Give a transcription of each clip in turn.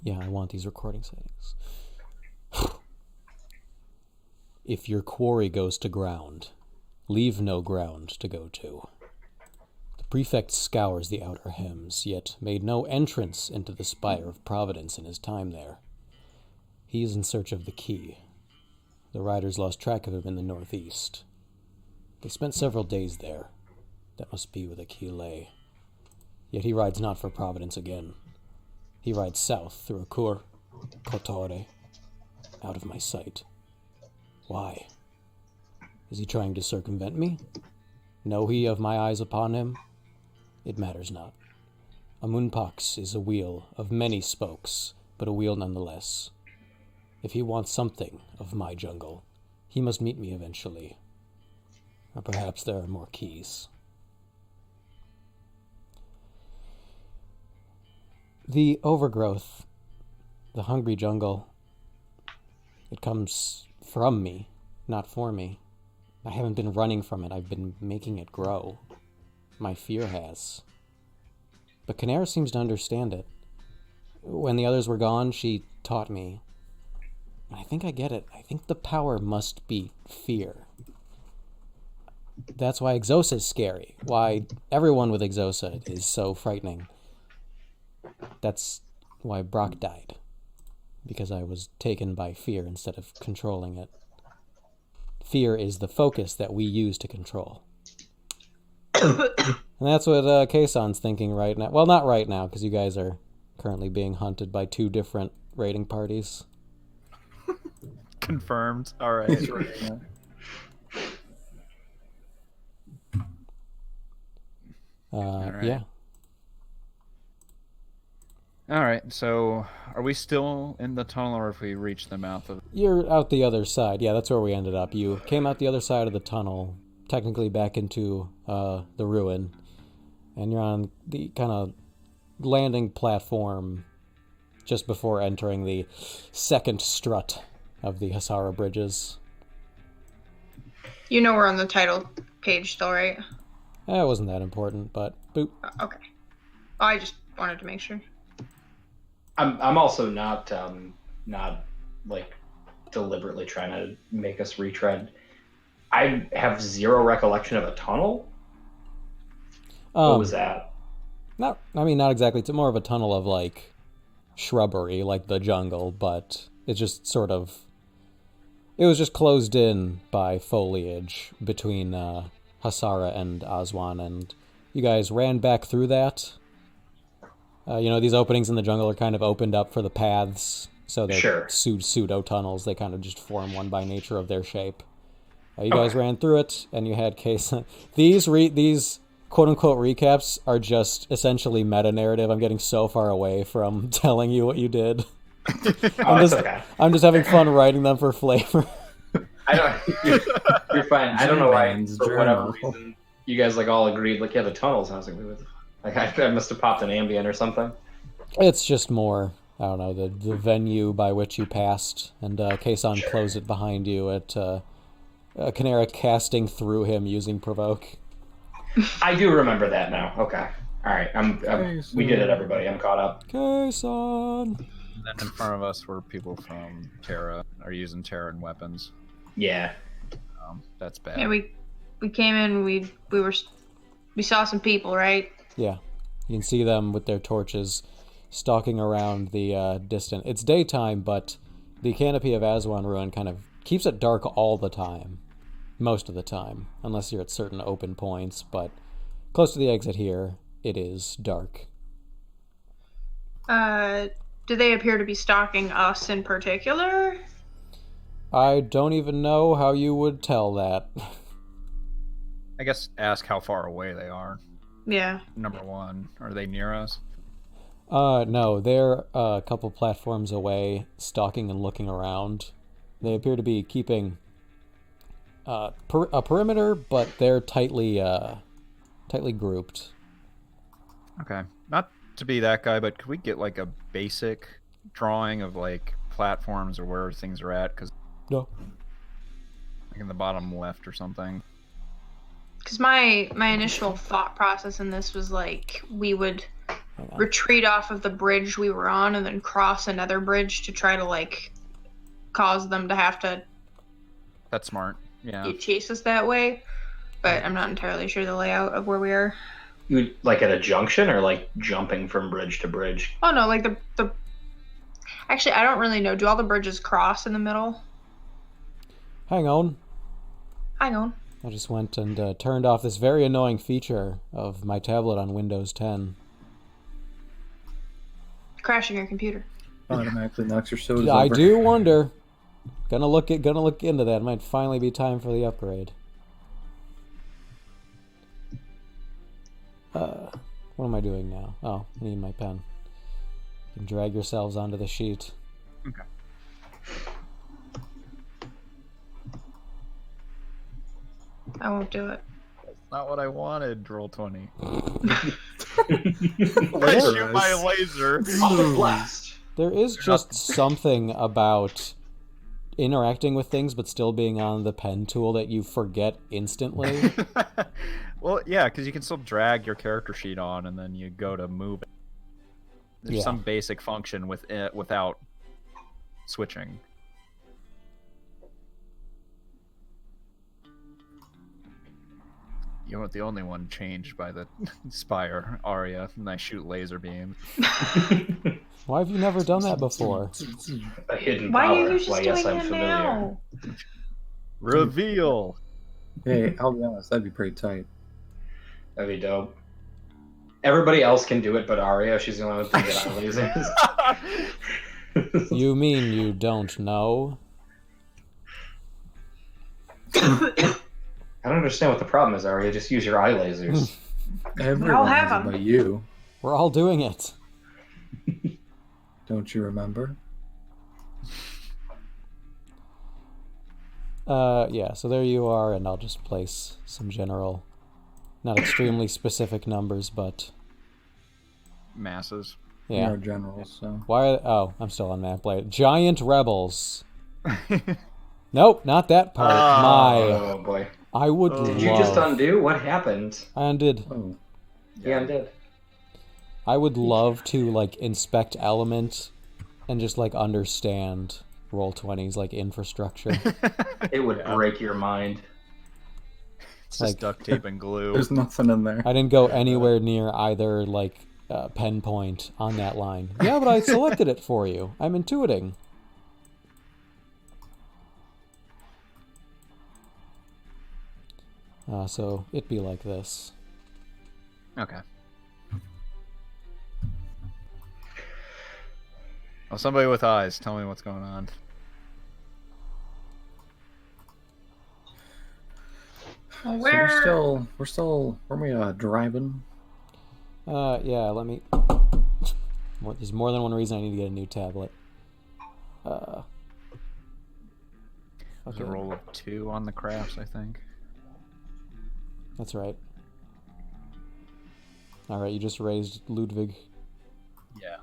Yeah, I want these recording settings. If your quarry goes to ground, leave no ground to go to. The prefect scours the outer hems, yet made no entrance into the spire of Providence in his time there. He is in search of the key. The riders lost track of him in the northeast. They spent several days there. That must be where the key lay. Yet he rides not for Providence again. He rides south through Acur, Kotore, out of my sight. Why? Is he trying to circumvent me? Know he of my eyes upon him? It matters not. A moonpox is a wheel of many spokes, but a wheel nonetheless. If he wants something of my jungle, he must meet me eventually. Or perhaps there are more keys. The overgrowth, the hungry jungle, it comes from me, not for me. I haven't been running from it, I've been making it grow. My fear has. But Canera seems to understand it. When the others were gone, she taught me. I think I get it. I think the power must be fear. That's why Exosa is scary. Why everyone with Exosa is so frightening. That's why Brock died. Because I was taken by fear instead of controlling it. Fear is the focus that we use to control. And that's what Kayson's thinking right now. Well, not right now, because you guys are currently being hunted by two different raiding parties. Confirmed. All right. Yeah. All right. So, are we still in the tunnel, or if we reach the mouth of? You're out the other side. Yeah, that's where we ended up. You came out the other side of the tunnel, technically back into the ruin, and you're on the kind of landing platform just before entering the second strut of the Hasara bridges. You know we're on the title page still, right? It wasn't that important, but boop. Okay. I just wanted to make sure. I'm also not like deliberately trying to make us retread. I have zero recollection of a tunnel. What was that? Not exactly. It's more of a tunnel of like shrubbery, like the jungle, but it's just sort of. It was just closed in by foliage between Hasara and Aswan, and you guys ran back through that. These openings in the jungle are kind of opened up for the paths, so they're pseudo tunnels. They kind of just form one by nature of their shape. You guys ran through it, and you had case. These quote-unquote recaps are just essentially meta-narrative. I'm getting so far away from telling you what you did. I'm just having fun writing them for flavor. You're fine. I don't know why, for whatever reason, you guys all agreed, the tunnels. And I was I must have popped an Ambien or something. It's just more, I don't know, the venue by which you passed, and Kayson closed it behind you at Canera casting through him using Provoke. I do remember that now. Okay. All right. We did it, everybody. I'm caught up. Kayson! And then in front of us were people from Terra, are using Terran weapons. Yeah. That's bad. Yeah, we came in, we saw some people, right? Yeah. You can see them with their torches stalking around the distant. It's daytime, but the canopy of Aswan Ruin kind of keeps it dark all the time. Most of the time. Unless you're at certain open points, but close to the exit here, it is dark. Do they appear to be stalking us in particular? I don't even know how you would tell that. I guess ask how far away they are. Yeah. Number one, are they near us? No, they're a couple platforms away, stalking and looking around. They appear to be keeping a perimeter, but they're tightly grouped. Okay. Not to be that guy, but could we get a basic drawing of platforms or where things are at? Because no. In the bottom left or something. Because my initial thought process in this was we would Hang on. retreat off of the bridge we were on and then cross another bridge to try to like cause them to have to That's smart. Yeah. chase us that way. But I'm not entirely sure the layout of where we are. You like at a junction or like jumping from bridge to bridge? Oh no, like the actually I don't really know. Do all the bridges cross in the middle? Hang on. Hang on. I just went and turned off this very annoying feature of my tablet on Windows 10. Crashing your computer. Automatically knocks your sodas I over. do wonder. Gonna look into that. It might finally be time for the upgrade. What am I doing now? Oh, I need my pen. You can drag yourselves onto the sheet. Okay. I won't do it. Not what I wanted. Roll 20. I Laser shoot my laser. Blast. There is just something about interacting with things but still being on the pen tool that you forget instantly. Well, yeah, because you can still drag your character sheet on, and then you go to move it. There's Yeah. some basic function with it without switching. You weren't the only one changed by the Spire, Arya, and I shoot laser beams. Why have you never done that before? A hidden Why power. are you just Why, doing yes, I'm it familiar. now? Reveal! Hey, I'll be honest, that'd be pretty tight. That'd be dope. Everybody else can do it, but Arya, she's the only one that can get eye lasers. You mean you don't know? I don't understand what the problem is, Arya. Just use your eye lasers. Everyone have has it 'em. but you. We're all doing it. Don't you remember? Yeah, so there you are, and I'll just place some general, not extremely specific numbers, but Masses. We yeah. are generals, so. Oh, I'm still on map layer. Giant rebels. Nope, not that part. Oh boy. I would Oh. love. Did you just undo? What happened? I undid. Oh. He undid. I would love to like inspect element and just like understand Roll20's like infrastructure. It would break your mind. It's Like- just duct tape and glue. There's nothing in there. I didn't go anywhere near either like pen point on that line. Yeah, but I selected it for you. I'm intuiting. So it'd be like this. Okay. Well, somebody with eyes, tell me what's going on. Well, So we're still, were we driving? Yeah, let me... There's more than one reason I need to get a new tablet. There's Okay, a roll of 2 on the crafts, I think. that's right. Alright, you just raised Ludwig. Yeah.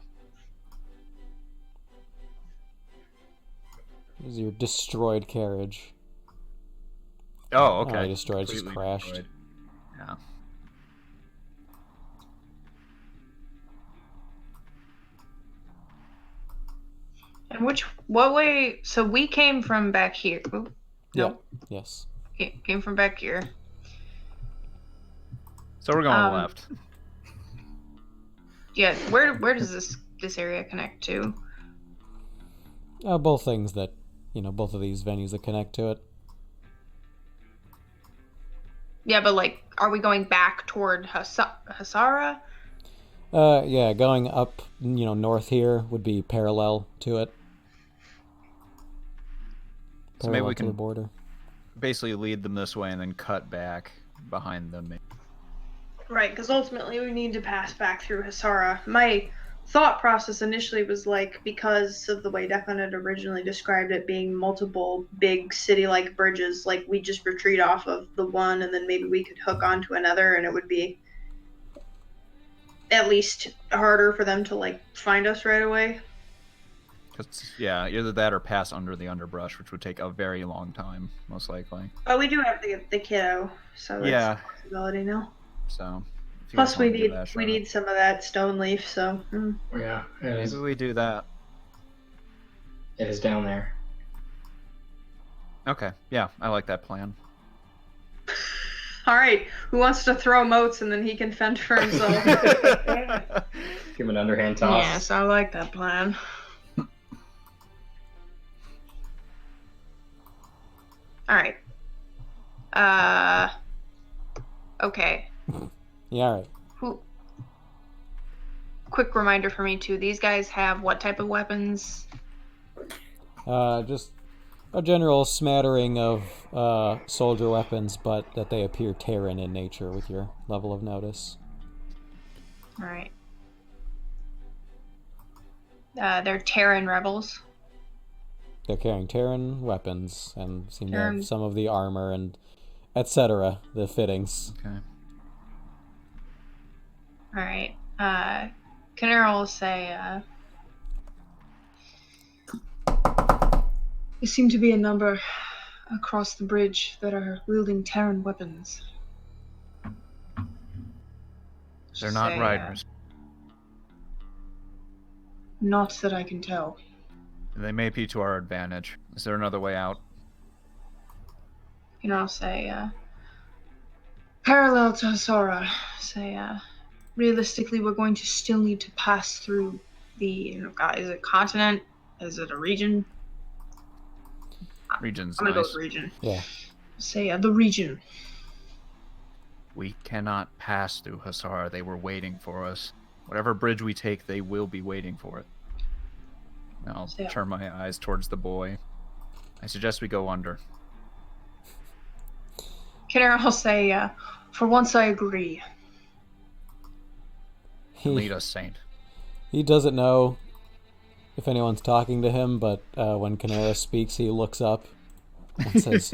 This is your destroyed carriage. Oh, okay. I destroyed, it just Completely crashed. destroyed. Yeah. And what way? So we came from back here. Ooh, Yeah. no, Yes. came from back here. So we're going Um, left. Yeah, where does this area connect to? Both things that, both of these venues that connect to it. Yeah, but like, are we going back toward Hasara? Yeah, going up, north here would be parallel to it. So maybe Parallel we to the can border. basically lead them this way and then cut back behind them. Right, because ultimately we need to pass back through Hasara. My thought process initially was like, because of the way Declan had originally described it being multiple big city-like bridges, like we just retreat off of the one and then maybe we could hook onto another and it would be at least harder for them to like find us right away. Cause, yeah, either that or pass under the underbrush, which would take a very long time, most likely. But we do have the kiddo, so that's Yeah. a possibility now. So, if Plus, we wanna do need that, we Sean. need some of that Stoneleaf. So Yeah, it is. Maybe we do that. It is down there. Okay, yeah, I like that plan. all right, who wants to throw moats and then he can fend for himself? Give him an underhand toss. Yes, I like that plan. All right. Okay. Yeah, all right. Who? Quick reminder for me too. These guys have what type of weapons? Just a general smattering of soldier weapons, but that they appear Terran in nature with your level of notice. All right. They're Terran rebels. They're carrying Terran weapons and seem to Terran- have some of the armor and etc. The fittings. Okay. All right. Canero will say, there seem to be a number across the bridge that are wielding Terran weapons. They're not Say, riders. Not that I can tell. They may be to our advantage. Is there another way out? I'll say, parallel to Hasora, say, realistically, we're going to still need to pass through the, is it continent? Is it a region? Region's I'm gonna go nice. with region. Yeah. Say, the region. We cannot pass through Hasara. They were waiting for us. Whatever bridge we take, they will be waiting for it. I'll Yeah. turn my eyes towards the boy. I suggest we go under. Canero will say, for once I agree. Lead us, Saint. He doesn't know if anyone's talking to him, but when Canera speaks, he looks up and says,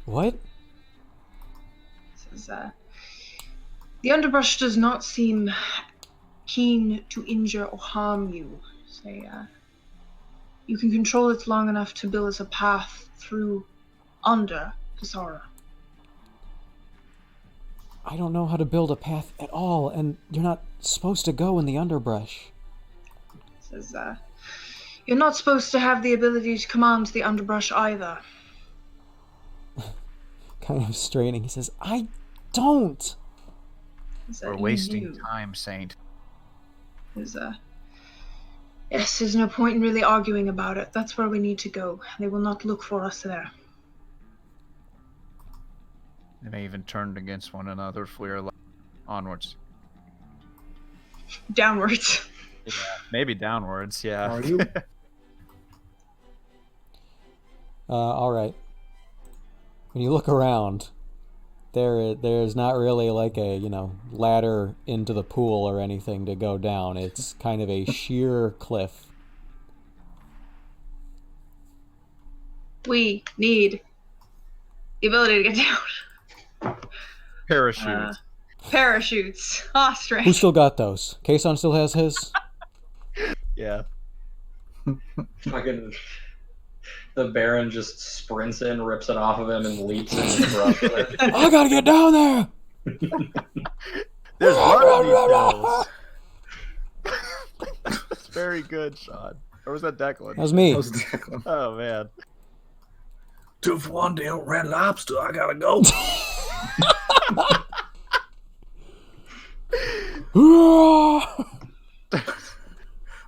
"What?" Says, the underbrush does not seem keen to injure or harm you. Say, you can control it long enough to build us a path through under Hasara. I don't know how to build a path at all, and you're not supposed to go in the underbrush. Says, you're not supposed to have the ability to command the underbrush either. Kind of straining, he says, "I don't." Says, We're you wasting do. time, Saint. Says, yes, there's no point in really arguing about it. That's where we need to go. They will not look for us there. They may even turn against one another if we're onwards. Downwards. Yeah, maybe downwards, yeah. Are you? All right. When you look around, there's not really like a ladder into the pool or anything to go down. It's kind of a sheer cliff. We need the ability to get down. Parachute. Parachutes. Ah, strange. Who still got those? Kason still has his? Yeah. Fucking the Baron just sprints in, rips it off of him, and leaps into the brush with it. I gotta get down there! There's one details. That's very good, Sean. Or was that Declan? That was me. That was Declan. Oh, man. 2 for 1 deal, Red Lobster. I gotta go.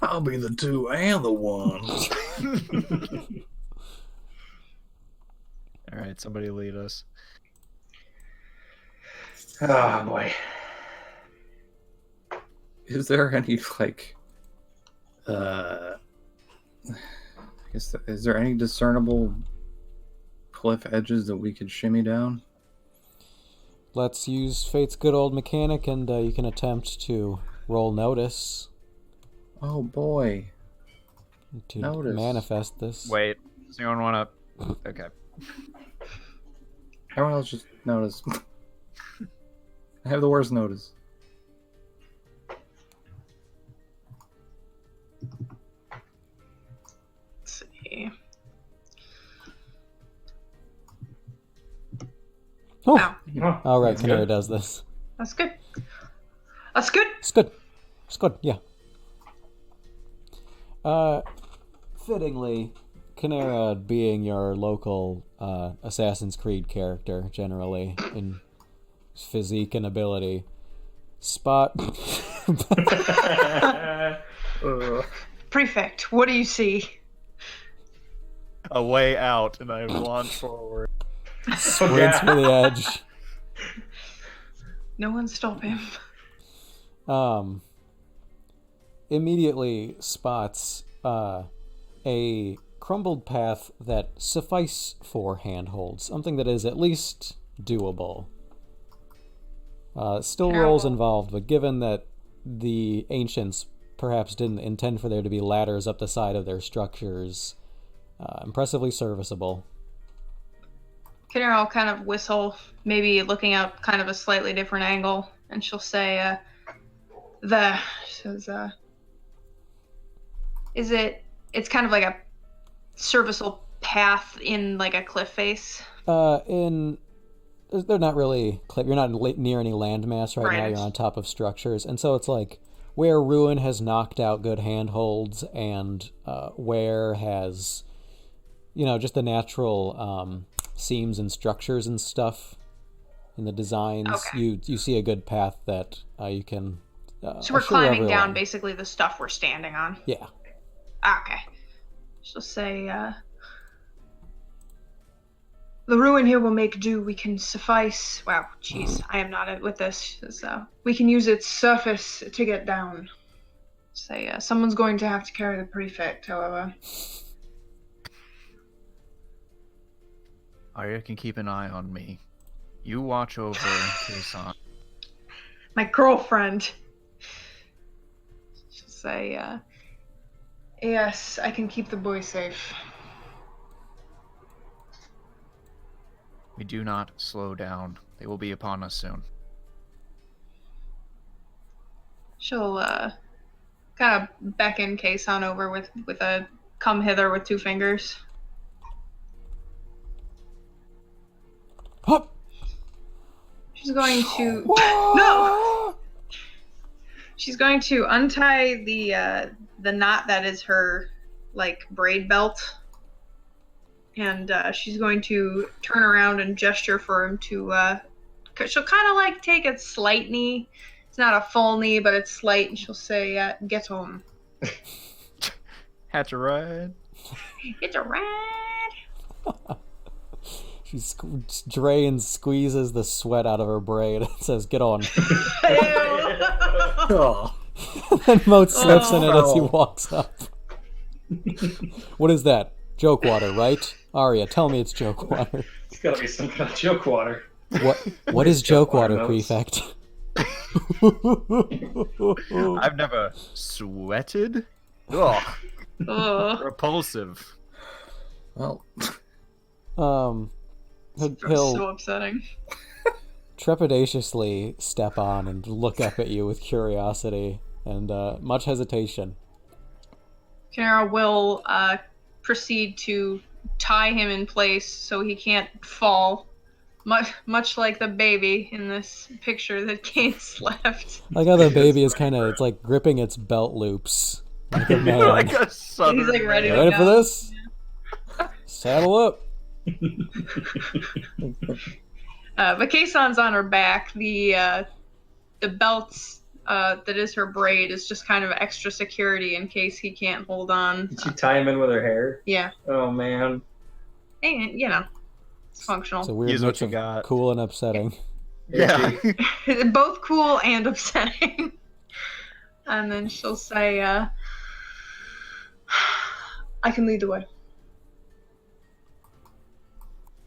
I'll be the 2 and the 1. All right, somebody lead us. Oh boy. Is there any is there any discernible cliff edges that we could shimmy down? Let's use Fate's good old mechanic, and you can attempt to roll notice Oh boy. to Notice. manifest this. Wait, does anyone want to... Okay. Everyone else just notice. I have the worst notice. Let's see. Oh, Ow. Oh, all right, that's Canary good. does this. That's good. That's good. It's good. It's good, yeah. Fittingly, Canera being your local Assassin's Creed character, generally, in physique and ability, Spot... Prefect, what do you see? A way out, and I launch forward. sprints for the edge. No one stop him. Immediately spots a crumbled path that suffice for handholds, something that is at least doable. Still rolls involved, but given that the ancients perhaps didn't intend for there to be ladders up the side of their structures, impressively serviceable. Kinner will kind of whistle, maybe looking out kind of a slightly different angle, and she'll say, it's kind of like a serviceable path in like a cliff face? They're not really cliff. You're not near any landmass right now. You're on top of structures. And so it's like where ruin has knocked out good handholds and where has, just the natural seams and structures and stuff in the designs. Okay. You see a good path that you can... so we're climbing down basically the stuff we're standing on? Yeah. Okay. She'll say, the ruin here will make do. We can suffice... Wow, jeez, I am not with this. We can use its surface to get down. Say, someone's going to have to carry the prefect, however. Arya can keep an eye on me. You watch over Kason. My girlfriend. She'll say, yes, I can keep the boy safe. We do not slow down. They will be upon us soon. She'll kind of beckon Kason over with a come hither with 2 fingers. Hup. She's going to no. She's going to untie the knot that is her braid belt. And she's going to turn around and gesture for him to... she'll kind of take a slight knee. It's not a full knee, but it's slight. And she'll say, get home. Hatch a ride. It's a ride. She drains, squeezes the sweat out of her braid and says, get on. And Moat slips in it as he walks up. What is that? Joke water, right? Arya, tell me it's joke water. It's gotta be some kind of joke water. What is joke water, Prefect? I've never sweated. Ugh. Repulsive. Well, he'll so upsetting. Trepidatiously step on and look up at you with curiosity and much hesitation. Kara will proceed to tie him in place so he can't fall, much like the baby in this picture that Kate's left. Like how the baby is it's gripping its belt loops like a man. Like a southern. He's ready to ready go. for this? Yeah. Saddle up. But Kason's on her back. The belts that is her braid is just kind of extra security in case he can't hold on. Did she tie him in with her hair? Yeah. Oh man. And it's functional. It's a weird mix of cool and upsetting. Yeah. Both cool and upsetting. And then she'll say, I can lead the way.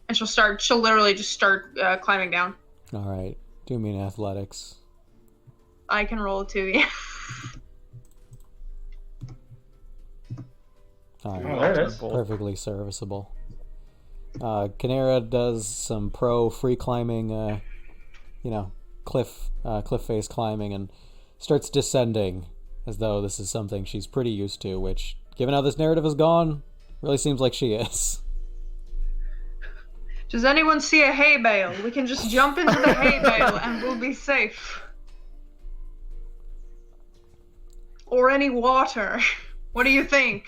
And she'll literally just start climbing down. All right. Do me in athletics. I can roll too, yeah. All Oh, there it is. Perfectly serviceable. Canera does some pro free climbing, cliff face climbing, and starts descending as though this is something she's pretty used to, which, given how this narrative has gone, really seems like she is. Does anyone see a hay bale? We can just jump into the hay bale and we'll be safe. or any water. What do you think?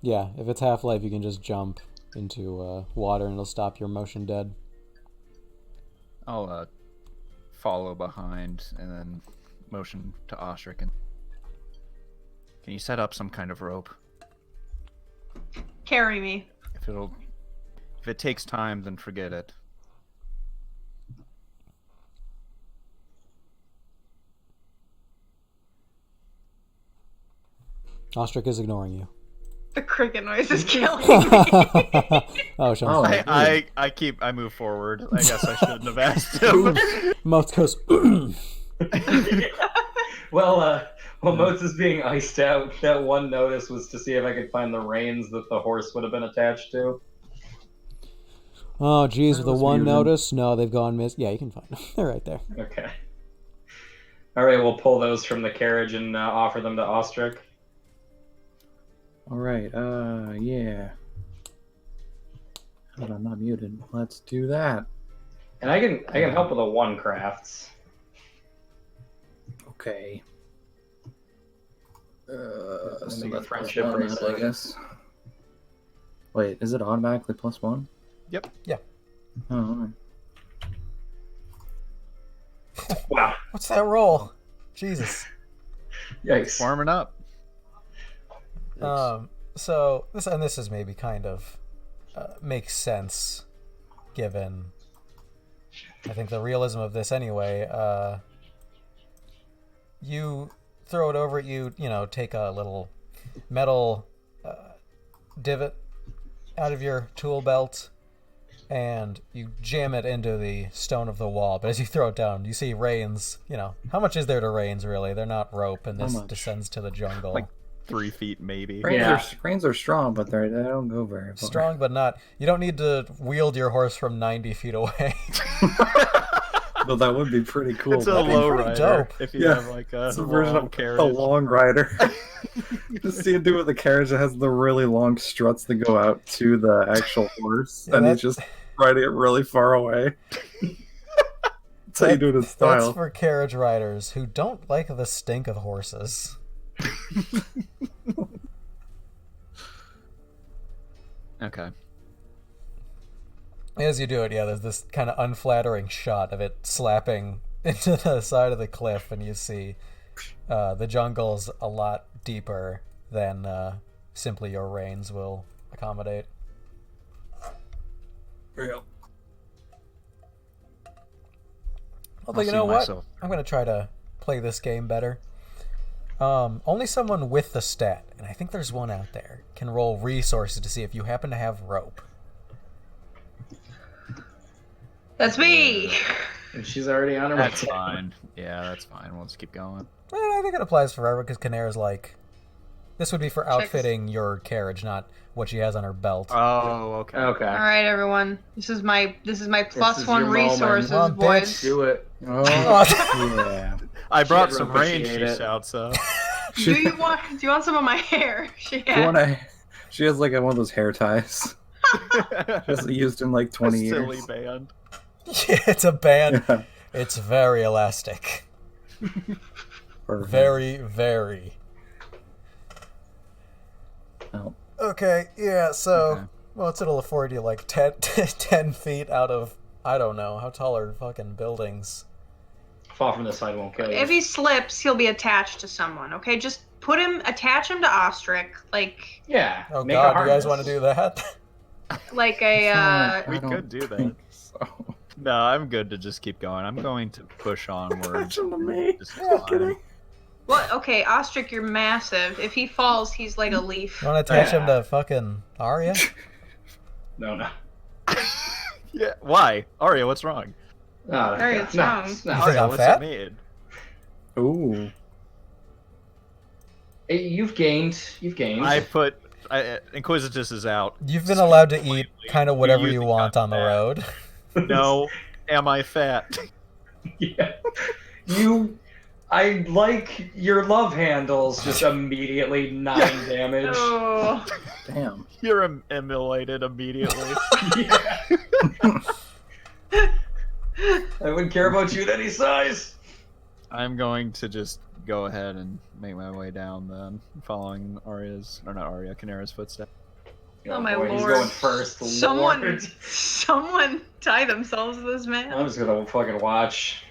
Yeah, if it's Half-Life, you can just jump into water and it'll stop your motion dead. I'll follow behind and then motion to Ostrich. And can you set up some kind of rope? Carry me. If it takes time, then forget it. Ostrich is ignoring you. The cricket noise is killing me. Oh, Sean. Oh. I move forward. I guess I shouldn't have asked him. Motes goes. While Motes is being iced out, that one notice was to see if I could find the reins that the horse would have been attached to. Oh, geez, with the was one muted. notice? No, they've gone miss. Yeah, you can find them. They're right there. Okay. All right, we'll pull those from the carriage and offer them to Ostrich. All right. Yeah. But I'm not muted. Let's do that. And I can help with the one crafts. Okay. We'll So make a that's friendship +1, bracelet. I guess. Wait, is it automatically +1? Yep. Yeah. Oh, alright. Wow. What's that roll? Jesus. Yikes. Warming up. So this is maybe kind of makes sense, given I think the realism of this anyway. You throw it over at you know, take a little metal divot out of your tool belt, and you jam it into the stone of the wall. But as you throw it down, you see reins. You know, how much is there to reins, really? They're not rope, and How this much? descends to the jungle. Like 3 feet, maybe. Reins are strong, but they don't go very far. Strong, but not. You don't need to wield your horse from 90 feet away. Though that would be pretty cool. It's a That'd be low pretty rider. dope. If you Yeah. have like a It's a version long of carriage. a long rider. Just see him do it with a carriage that has the really long struts that go out to the actual horse, Yeah, and that- he's just riding it really far away. That's how you do it in That's style. for carriage riders who don't like the stink of horses. Okay. As you do it, yeah, there's this kind of unflattering shot of it slapping into the side of the cliff, and you see the jungle's a lot deeper than simply your reins will accommodate. Real. Although, I'll you see know what? myself. I'm going to try to play this game better. Only someone with the stat, and I think there's one out there, can roll resources to see if you happen to have rope. That's me. And she's already on her way. That's fine. Yeah, that's fine. We'll just keep going. I think it applies forever because Canera's like, this would be for outfitting your carriage, not what she has on her belt. Oh, okay. Okay. All right, everyone. This is my plus is one your moment. resources, Come on, boys. bitch. Do it. Oh, yeah. I brought She'd some rain, appreciate she it. shouts out. Do you want some of my hair? She has like one of those hair ties. Just used in like 20 Silly years. band. Yeah, it's a band. Yeah. It's very elastic. Perfect. Very, very. Oh. Okay, yeah, so, Okay. well, it'll afford you like 10 feet out of, I don't know, how tall are fucking buildings? Fall from the side won't kill you. If he slips, he'll be attached to someone. Okay, just attach him to Ostrich, like Yeah. Oh make a god, you guys harness. want to do that? a We I don't could do that. think so. No, I'm good to just keep going. I'm going to push onward. Attach him to me. Just Yeah, fine. kidding. Well, okay, Ostrich, you're massive. If he falls, he's like a leaf. You want to attach him to fucking Arya? No. Yeah. Why? Arya, what's wrong? No, Very no, strong. no. You think Arya, I'm what's fat? it made? Ooh. Hey, you've gained. Inquisitus is out. You've been allowed to eat Completely. kind of whatever You you think want I'm on the fat. road. No, am I fat? Yeah. I like your love handles. Just immediately 9 damage. Oh, Damn. You're immolated immediately. Yeah. I wouldn't care about you at any size. I'm going to just go ahead and make my way down then, following Canera's footsteps. Oh my boy, lord! he's going first. Lord. Someone tie themselves to this man. I'm just gonna fucking watch.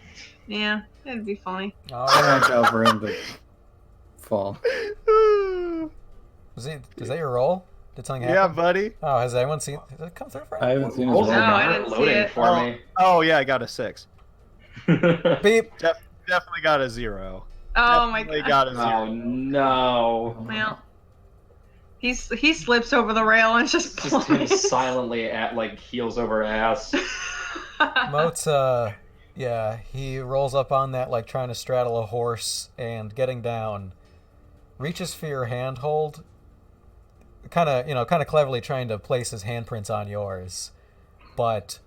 Yeah, that'd be funny. All I watch right. out for him to fall. Is that your roll? Did something Yeah, happen? buddy. Oh, has anyone seen? Did it come through for I anyone? haven't seen his Rolls roll. No, I aren't didn't see loading it. for me. Oh yeah, I got a 6. Beep. Definitely got a 0. Oh my Definitely god. got a 0. Oh no. Well, he slips over the rail and just It's just him plummets. silently at like heels over ass. Moat's, yeah, he rolls up on that like trying to straddle a horse and getting down, reaches for your handhold, kind of cleverly trying to place his handprints on yours, but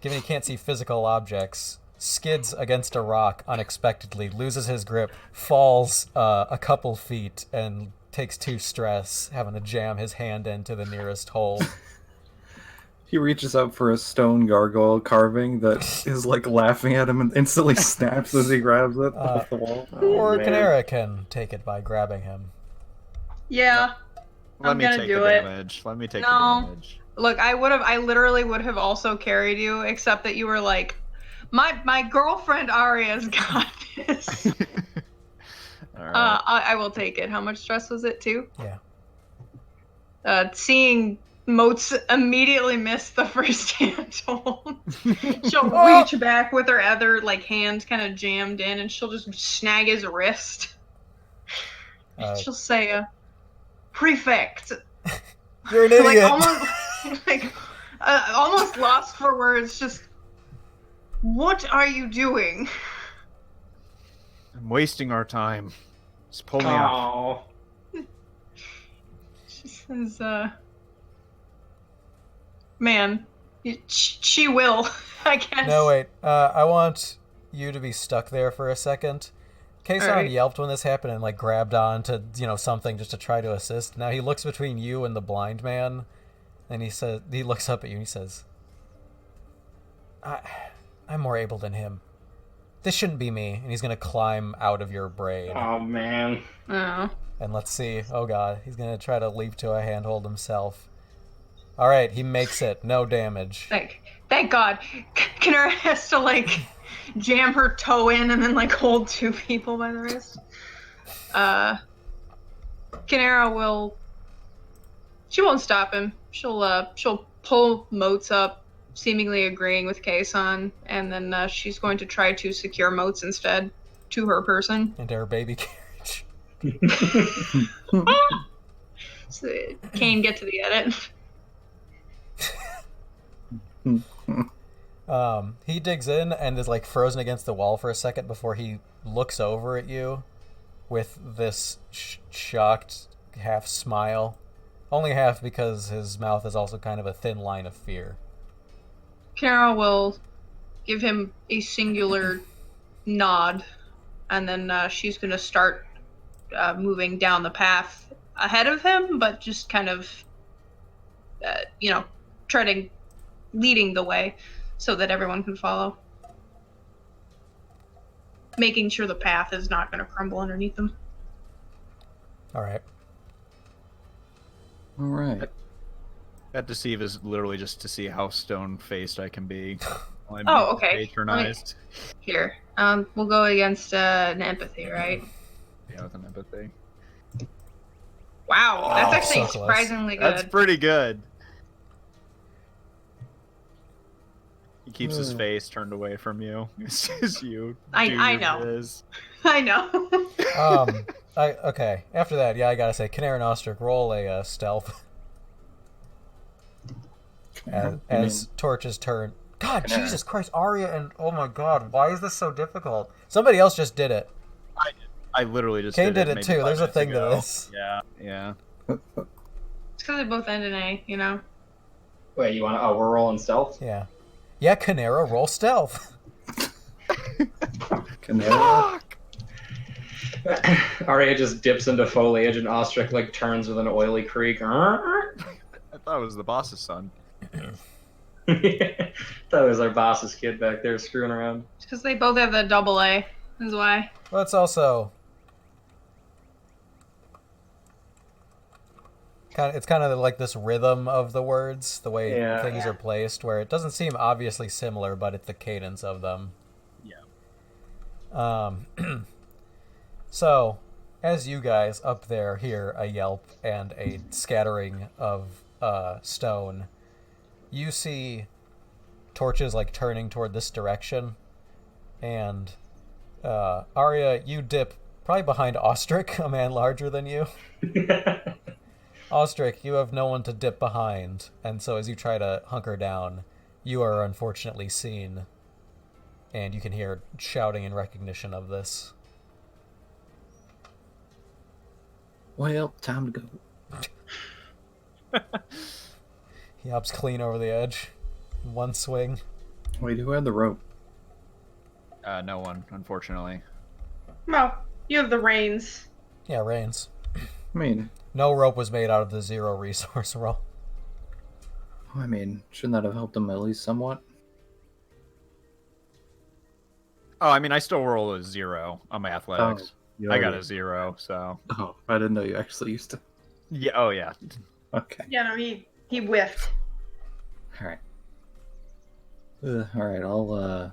given he can't see physical objects, skids against a rock unexpectedly, loses his grip, falls a couple feet, and takes 2 stress, having to jam his hand into the nearest hole. He reaches up for a stone gargoyle carving that is like laughing at him and instantly snaps as he grabs it off the wall. Or man. Canera can take it by grabbing him. Yeah. Let I'm me gonna take do the it. damage. Let me take No. the damage. Look, I literally would have also carried you, except that you were like, my girlfriend Arya's got this. All right. I will take it. How much stress was it, 2? Yeah. Seeing Moats immediately miss the first handhold, she'll Oh! reach back with her other like hand kind of jammed in, and she'll just snag his wrist. She'll say, "Prefect." You're an idiot. Almost lost for words. Just, what are you doing? I'm wasting our time. Just pull me up. Oh. She says, man, she will, I guess. No, wait. I want you to be stuck there for a second. Kason Alright. yelped when this happened and like grabbed on to something just to try to assist. Now he looks between you and the blind man, and he looks up at you and he says, "I'm more able than him. This shouldn't be me." And he's gonna climb out of your braid. Oh man. Oh. And let's see. Oh god, he's gonna try to leap to a handhold himself. All right, he makes it. No damage. Thank God. Canera has to like jam her toe in and then like hold 2 people by the wrist. Canera will. She won't stop him. She'll pull Moats up, seemingly agreeing with Kason, and then she's going to try to secure Moats instead to her person. Into her baby carriage. So Kane, get to the edit. He digs in and is like frozen against the wall for a second before he looks over at you with this shocked half smile. Only half because his mouth is also kind of a thin line of fear. Kara will give him a singular nod, and then she's going to start moving down the path ahead of him, but just kind of, treading, leading the way so that everyone can follow. Making sure the path is not going to crumble underneath them. All right. All right. That deceive is literally just to see how stone-faced I can be. I'm Oh, okay. Patronized. Here, we'll go against an empathy, right? Yeah, with an empathy. Wow, that's actually so close. surprisingly good. That's pretty good. He keeps his face turned away from you. It's just you. I know. Biz. I know. Okay. After that, yeah, I gotta say, Canary and Ostrich, roll a stealth. As torches turn. God, Canary. Jesus Christ, Arya and oh my God, why is this so difficult? Somebody else just did it. I did. I literally just Kane did did it maybe too. 5 There's a minutes thing to ago. this. Yeah. It's because they both end in A, you know? Wait, you want to? Oh, we're rolling stealth. Yeah. Yeah, Canera, roll stealth. Canera. Arya just dips into foliage, and Ostrich like turns with an oily creak. I thought it was the boss's son. That was our boss's kid back there screwing around. It's because they both have the double A, is why. Well, it's also It's kind of like this rhythm of the words, the way Yeah. things are placed, where it doesn't seem obviously similar, but it's the cadence of them. Yeah. So, as you guys up there hear a yelp and a scattering of stone, you see torches like turning toward this direction, and Arya, you dip probably behind Ostrich, a man larger than you. Ostrich, you have no one to dip behind, and so as you try to hunker down, you are unfortunately seen, and you can hear shouting in recognition of this. Well, time to go. He hops clean over the edge. One swing. Wait, who had the rope? No one, unfortunately. Well, you have the reins. Yeah, reins. I mean, No rope was made out of the 0 resource roll. shouldn't that have helped him at least somewhat? Oh, I mean, I still roll a 0 on my athletics. You I got already- a 0, so. Oh, I didn't know you actually used to. Yeah. Oh, yeah. Okay. Yeah, no, he whiffed. All right. All right. I'll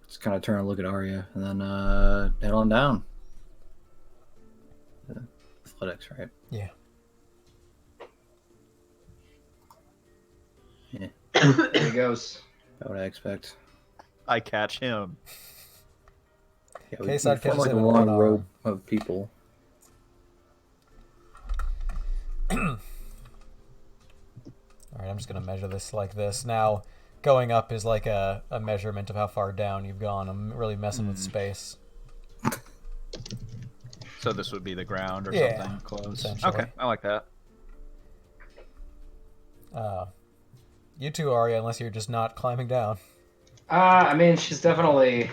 just kind of turn and look at Arya, and then head on down. Athletics, right? Yeah. Yeah. There he goes. That's what I expect. I catch him. Yeah, Case we I'd form catch like a him in long one arm. rope of people. Alright, I'm just going to measure this like this. Now, going up is like a measurement of how far down you've gone. I'm really messing with space. So this would be the ground or Yeah, something close. essentially. Okay, I like that. You too, Arya, unless you're just not climbing down. I mean, she's definitely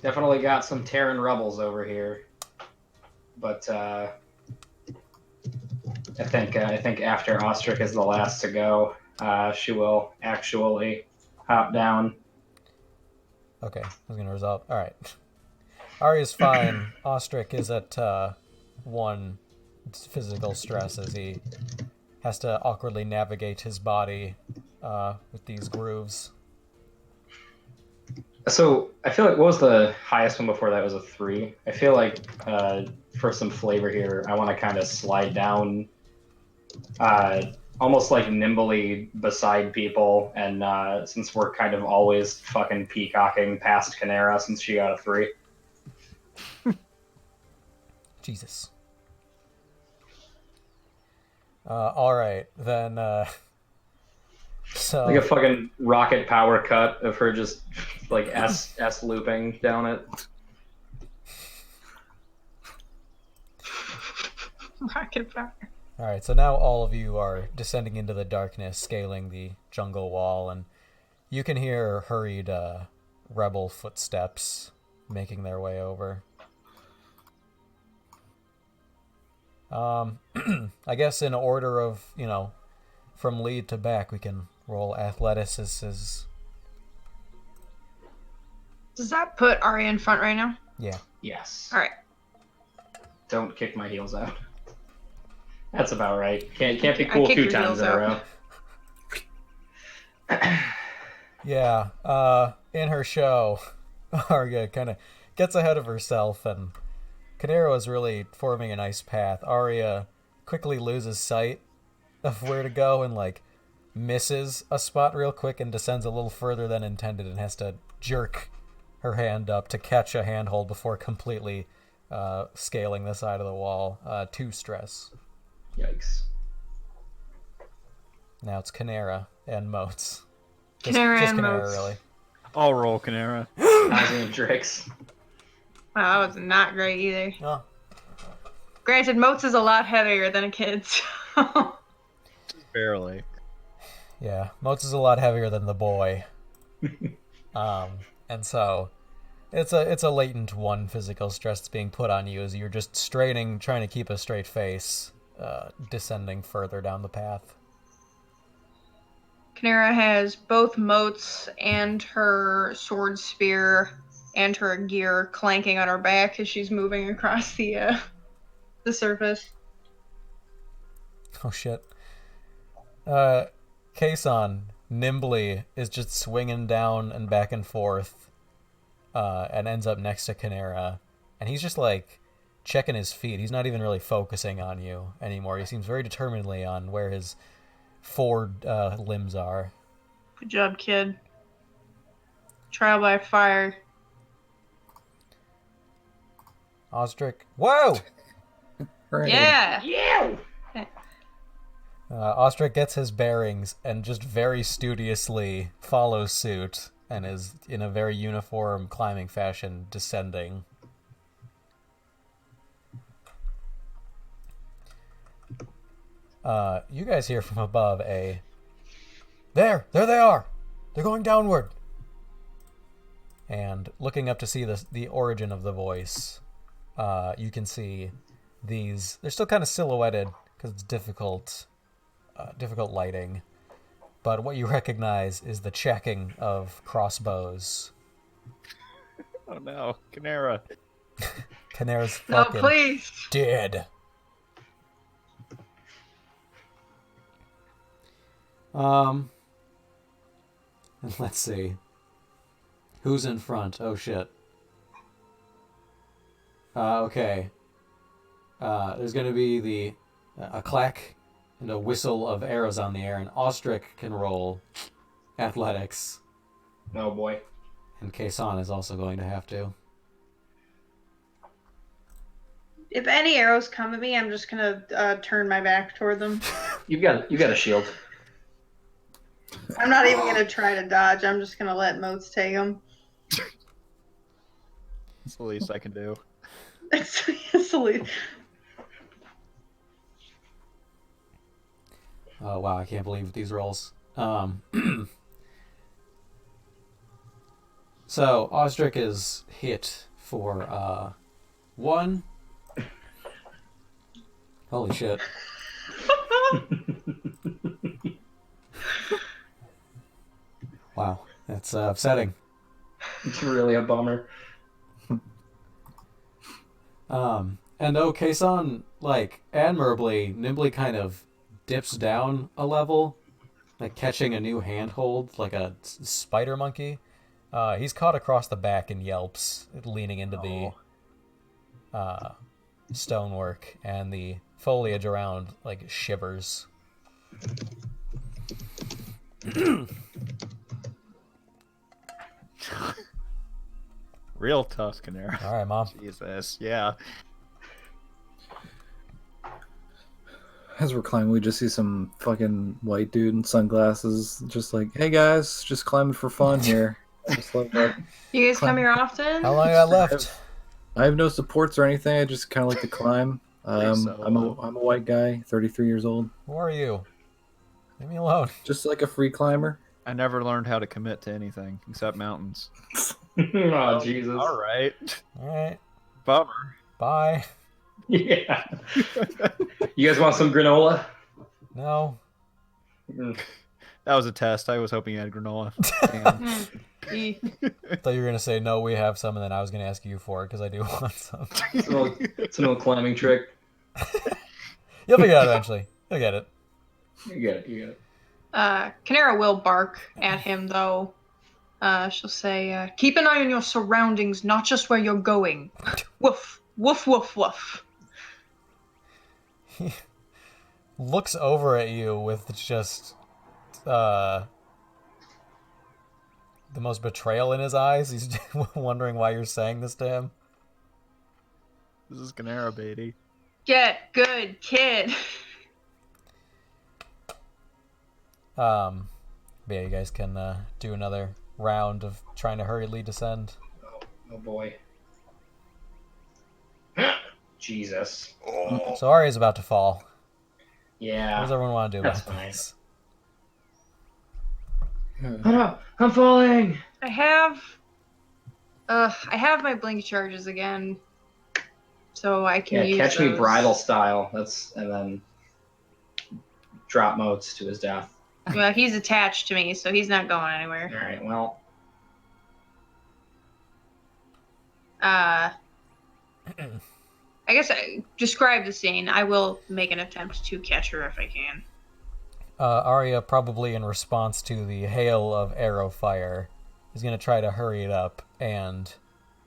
got some Terran rebels over here, but I think after Ostrich is the last to go, she will actually hop down. Okay, I was going to resolve. Alright. Arya's fine. Ostrich is at 1 physical stress as he has to awkwardly navigate his body with these grooves. So I feel like, what was the highest one before that? It was a 3. I feel like for some flavor here, I want to kind of slide down, almost like nimbly beside people, and since we're kind of always fucking peacocking past Canera since she got a 3. Jesus. Alright, then, so... Like a fucking rocket power cut of her just like S looping down it. Rocket power. Alright, so now all of you are descending into the darkness, scaling the jungle wall, and you can hear hurried rebel footsteps making their way over. I guess in order of, from lead to back, we can roll athleticism. Does that put Arya in front right now? Yeah. Yes. All right. Don't kick my heels out. That's about right. Can't be I cool kick 2 your times heels in a row. out. Yeah. In her show, Arya kind of gets ahead of herself, and Canero is really forming a nice path. Arya quickly loses sight of where to go and misses a spot real quick and descends a little further than intended and has to jerk her hand up to catch a handhold before completely scaling the side of the wall. 2 stress. Yikes. Now it's Canera and Moats. Canera just and Canera, Moats. really. I'll roll Canera. Ozzy and Drix. Wow, that was not great either. Oh, Granted, Moats is a lot heavier than a kid, so... Barely. yeah. Moats is a lot heavier than the boy. And so it's a latent 1 physical stress that's being put on you as you're just straining, trying to keep a straight face, descending further down the path. Canera has both Moats and her sword spear and her gear clanking on her back as she's moving across the surface. Oh shit. Kason nimbly is just swinging down and back and forth, and ends up next to Canera, and he's just like checking his feet. He's not even really focusing on you anymore. He seems very determinedly on where his forward limbs are. Good job, kid. Trial by fire. Ostrich, whoa! Right. Yeah! Yeah. Ostrich gets his bearings and just very studiously follows suit and is in a very uniform climbing fashion descending. You guys hear from above a... There they are! They're going downward! And looking up to see the origin of the voice, you can see these... They're still kind of silhouetted because it's difficult lighting. But what you recognize is the checking of crossbows. Oh no, Canera. Canera's No, fucking please! dead. Let's see. Who's in front? Oh shit. Okay. There's gonna be a clack and a whistle of arrows on the air, and Ostrich can roll athletics. Oh boy. And Kason is also going to have to. If any arrows come at me, I'm just gonna turn my back toward them. You got a shield. I'm not even gonna try to dodge. I'm just gonna let Moats take them. That's the least I can do. It's the Oh wow, I can't believe these rolls. So Ostrich is hit for 1. Holy shit. Wow, that's upsetting. It's really a bummer. And though Kason, like, admirably, nimbly kind of dips down a level, like catching a new handhold, like a spider monkey, he's caught across the back and yelps, leaning into the stonework, and the foliage around, like, shivers. Real tough, Canera. All right, Mom. Jesus, yeah. As we're climbing, we just see some fucking white dude in sunglasses, just like, "Hey guys, just climbing for fun here." Just like that. You guys come here often? How long I got left? I have no supports or anything. I just kind of like to climb. I'm a white guy, 33 years old. Who are you? Leave me alone. Just like a free climber. I never learned how to commit to anything except mountains. Oh, Jesus. All right. All right. Bummer. Bye. Yeah. You guys want some granola? No. That was a test. I was hoping you had granola. Damn. I thought you were going to say, no, we have some, and then I was going to ask you for it, because I do want some. It's an old climbing trick. You'll figure it out eventually. You'll get it. You get it. Canera will bark at him, though. She'll say, keep an eye on your surroundings, not just where you're going. Woof, woof, woof, woof. He looks over at you with just the most betrayal in his eyes. He's wondering why you're saying this to him. This is Canera, baby. Get good, kid. But yeah, you guys can do another round of trying to hurriedly descend. Oh boy. Jesus. So Ari's about to fall. Yeah. What does everyone want to do That's about fine. this? I'm falling. I have my blink charges again, so I can use catch me those. bridal style. And then drop Moats to his death. Well, he's attached to me, so he's not going anywhere. All right. Well. I I guess describe the scene. I will make an attempt to catch her if I can. Arya, probably in response to the hail of arrow fire, is going to try to hurry it up, and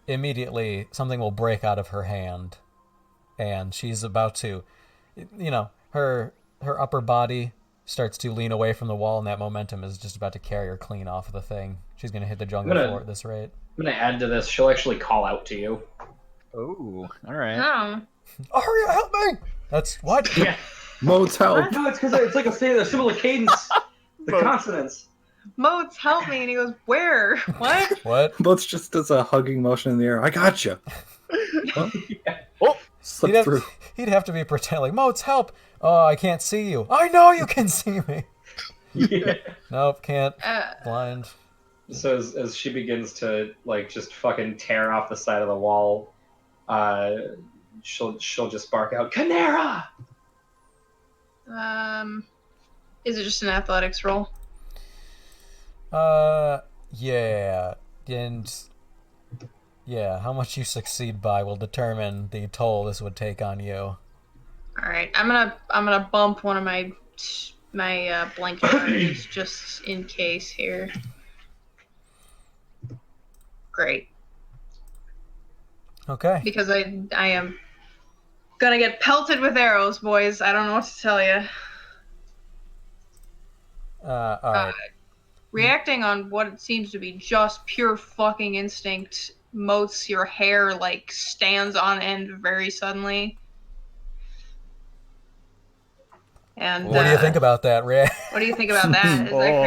immediately something will break out of her hand, and she's about to, her upper body starts to lean away from the wall, and that momentum is just about to carry her clean off of the thing. She's going to hit the jungle floor at this rate. I'm going to add to this. She'll actually call out to you. Oh, all right. Oh. Arya, help me! That's what? Yeah. Moats help. No, it's because it's like a similar cadence. The consonants. Moats, help me! And he goes, where? What? What? Moats just does a hugging motion in the air. I got you. Well, Yeah. Oh, slip through. He'd have to be pretending, like, Moats, help! Oh, I can't see you. I know you can see me! Yeah. Nope, can't. Blind. So as she begins to like just fucking tear off the side of the wall, she'll just bark out, "Canera!" Is it just an athletics roll? Yeah. And yeah, how much you succeed by will determine the toll this would take on you. All right, I'm gonna bump one of my blank charges just in case here. Great, Okay. because I am gonna get pelted with arrows, boys. I don't know what to tell you. All right. Reacting on what it seems to be just pure fucking instinct, Moats, your hair like stands on end very suddenly. And What do you think about that, Ray? What do you think about that? Is that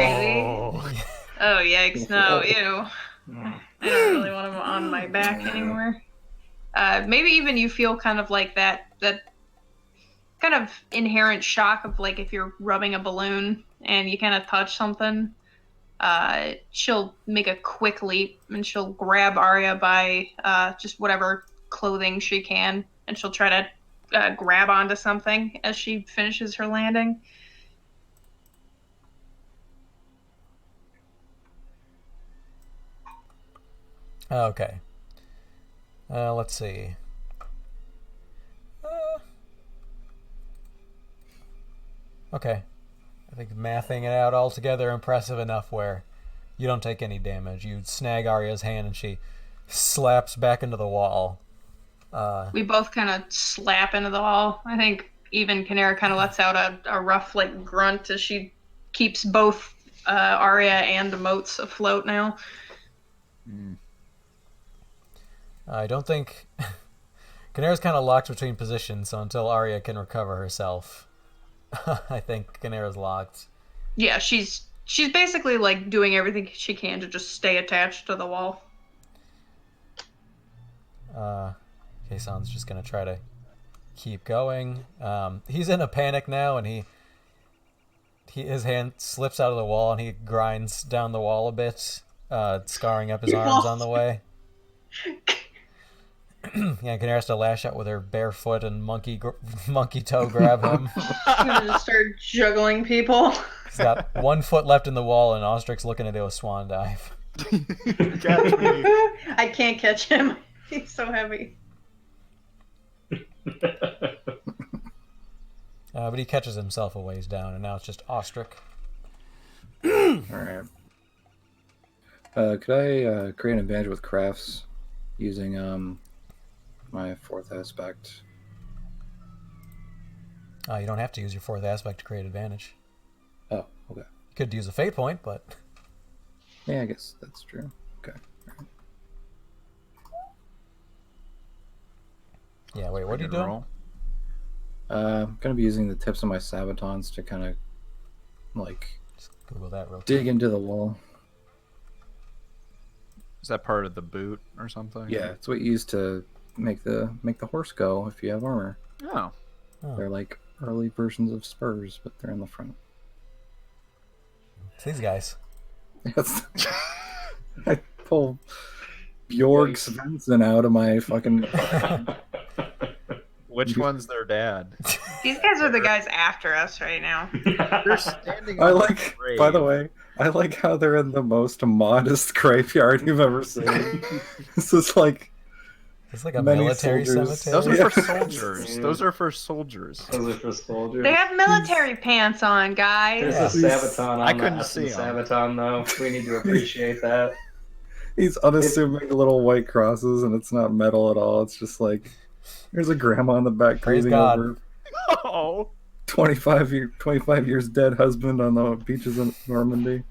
crazy? Oh yikes! No, ew. I don't really want him on my back anymore. Maybe even you feel kind of like that kind of inherent shock of like if you're rubbing a balloon and you kind of touch something. She'll make a quick leap and she'll grab Arya by just whatever clothing she can, and she'll try to grab onto something as she finishes her landing. Okay. Let's see. Okay. I think mathing it out altogether impressive enough where you don't take any damage. You snag Arya's hand and she slaps back into the wall. We both kind of slap into the wall. I think even Canera kind of lets out a rough like grunt as she keeps both Arya and the Moats afloat now. I don't think... Canera's kind of locked between positions, so until Arya can recover herself, I think Canera's locked. Yeah, she's basically like doing everything she can to just stay attached to the wall. Kayson's just gonna try to keep going. He's in a panic now, and his hand slips out of the wall, and he grinds down the wall a bit, scarring up his arms on the way. Yeah, Canera has to lash out with her bare foot and monkey toe grab him. I'm gonna just start juggling people. He's got 1 foot left in the wall, and Ostric's looking to do a swan dive. Catch me. I can't catch him. He's so heavy. But he catches himself a ways down, and now it's just Ostric. Alright. Could I create an advantage with crafts using my fourth aspect? You don't have to use your fourth aspect to create advantage. Oh, okay. You could use a fate point, but... Yeah, I guess that's true. Okay. Yeah, wait, what are you doing? Roll. I'm going to be using the tips of my sabatons to kind of, like, Just Google that real quick. dig into the wall. Is that part of the boot or something? Yeah, it's what you use to make the horse go if you have armor. Oh. They're like early versions of spurs, but they're in the front. It's these guys. Yes. I pull Bjorg Svensson out of my fucking... Which one's their dad? These guys are the guys after us right now. They're standing I on like, the grave. by the way, I like how they're in the most modest graveyard you've ever seen. This is like It's like a Many military soldiers. cemetery. Those are Yeah. for soldiers. Yeah. Those are for soldiers. Those are for soldiers. They have military pants on, guys. There's Yeah. a Sabaton I on the couldn't Essen see 'em. Sabaton, though. We need to appreciate that. He's unassuming little white crosses, and it's not metal at all. It's just like there's a grandma in the back Praise grieving God. over Oh. 25 years dead husband on the beaches of Normandy.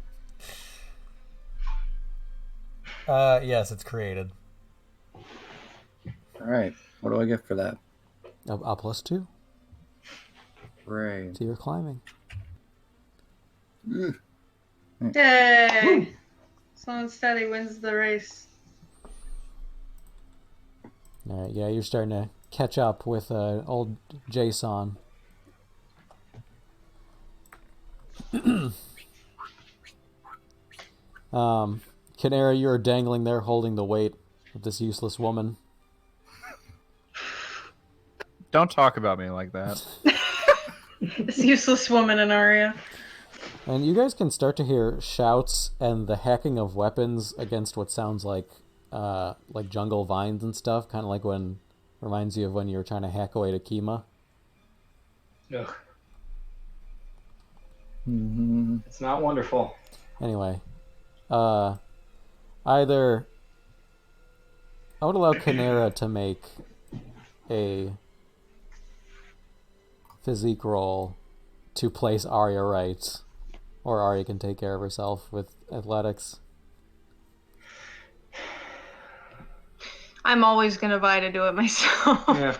Yes, it's created. All right, what do I get for that? A +2 Right. to your climbing. Yay! Someone steady wins the race. All right, yeah, you're starting to catch up with old Jason. Canara, you are dangling there holding the weight of this useless woman. Don't talk about me like that. This useless woman in Arya. And you guys can start to hear shouts and the hacking of weapons against what sounds like jungle vines and stuff, kind of like reminds you of when you were trying to hack away to Kima. Ugh, Mm-hmm. it's not wonderful. Anyway, either I would allow Canara to make a physique roll to place Arya right, or Arya can take care of herself with athletics. I'm always gonna vie to do it myself. Yeah.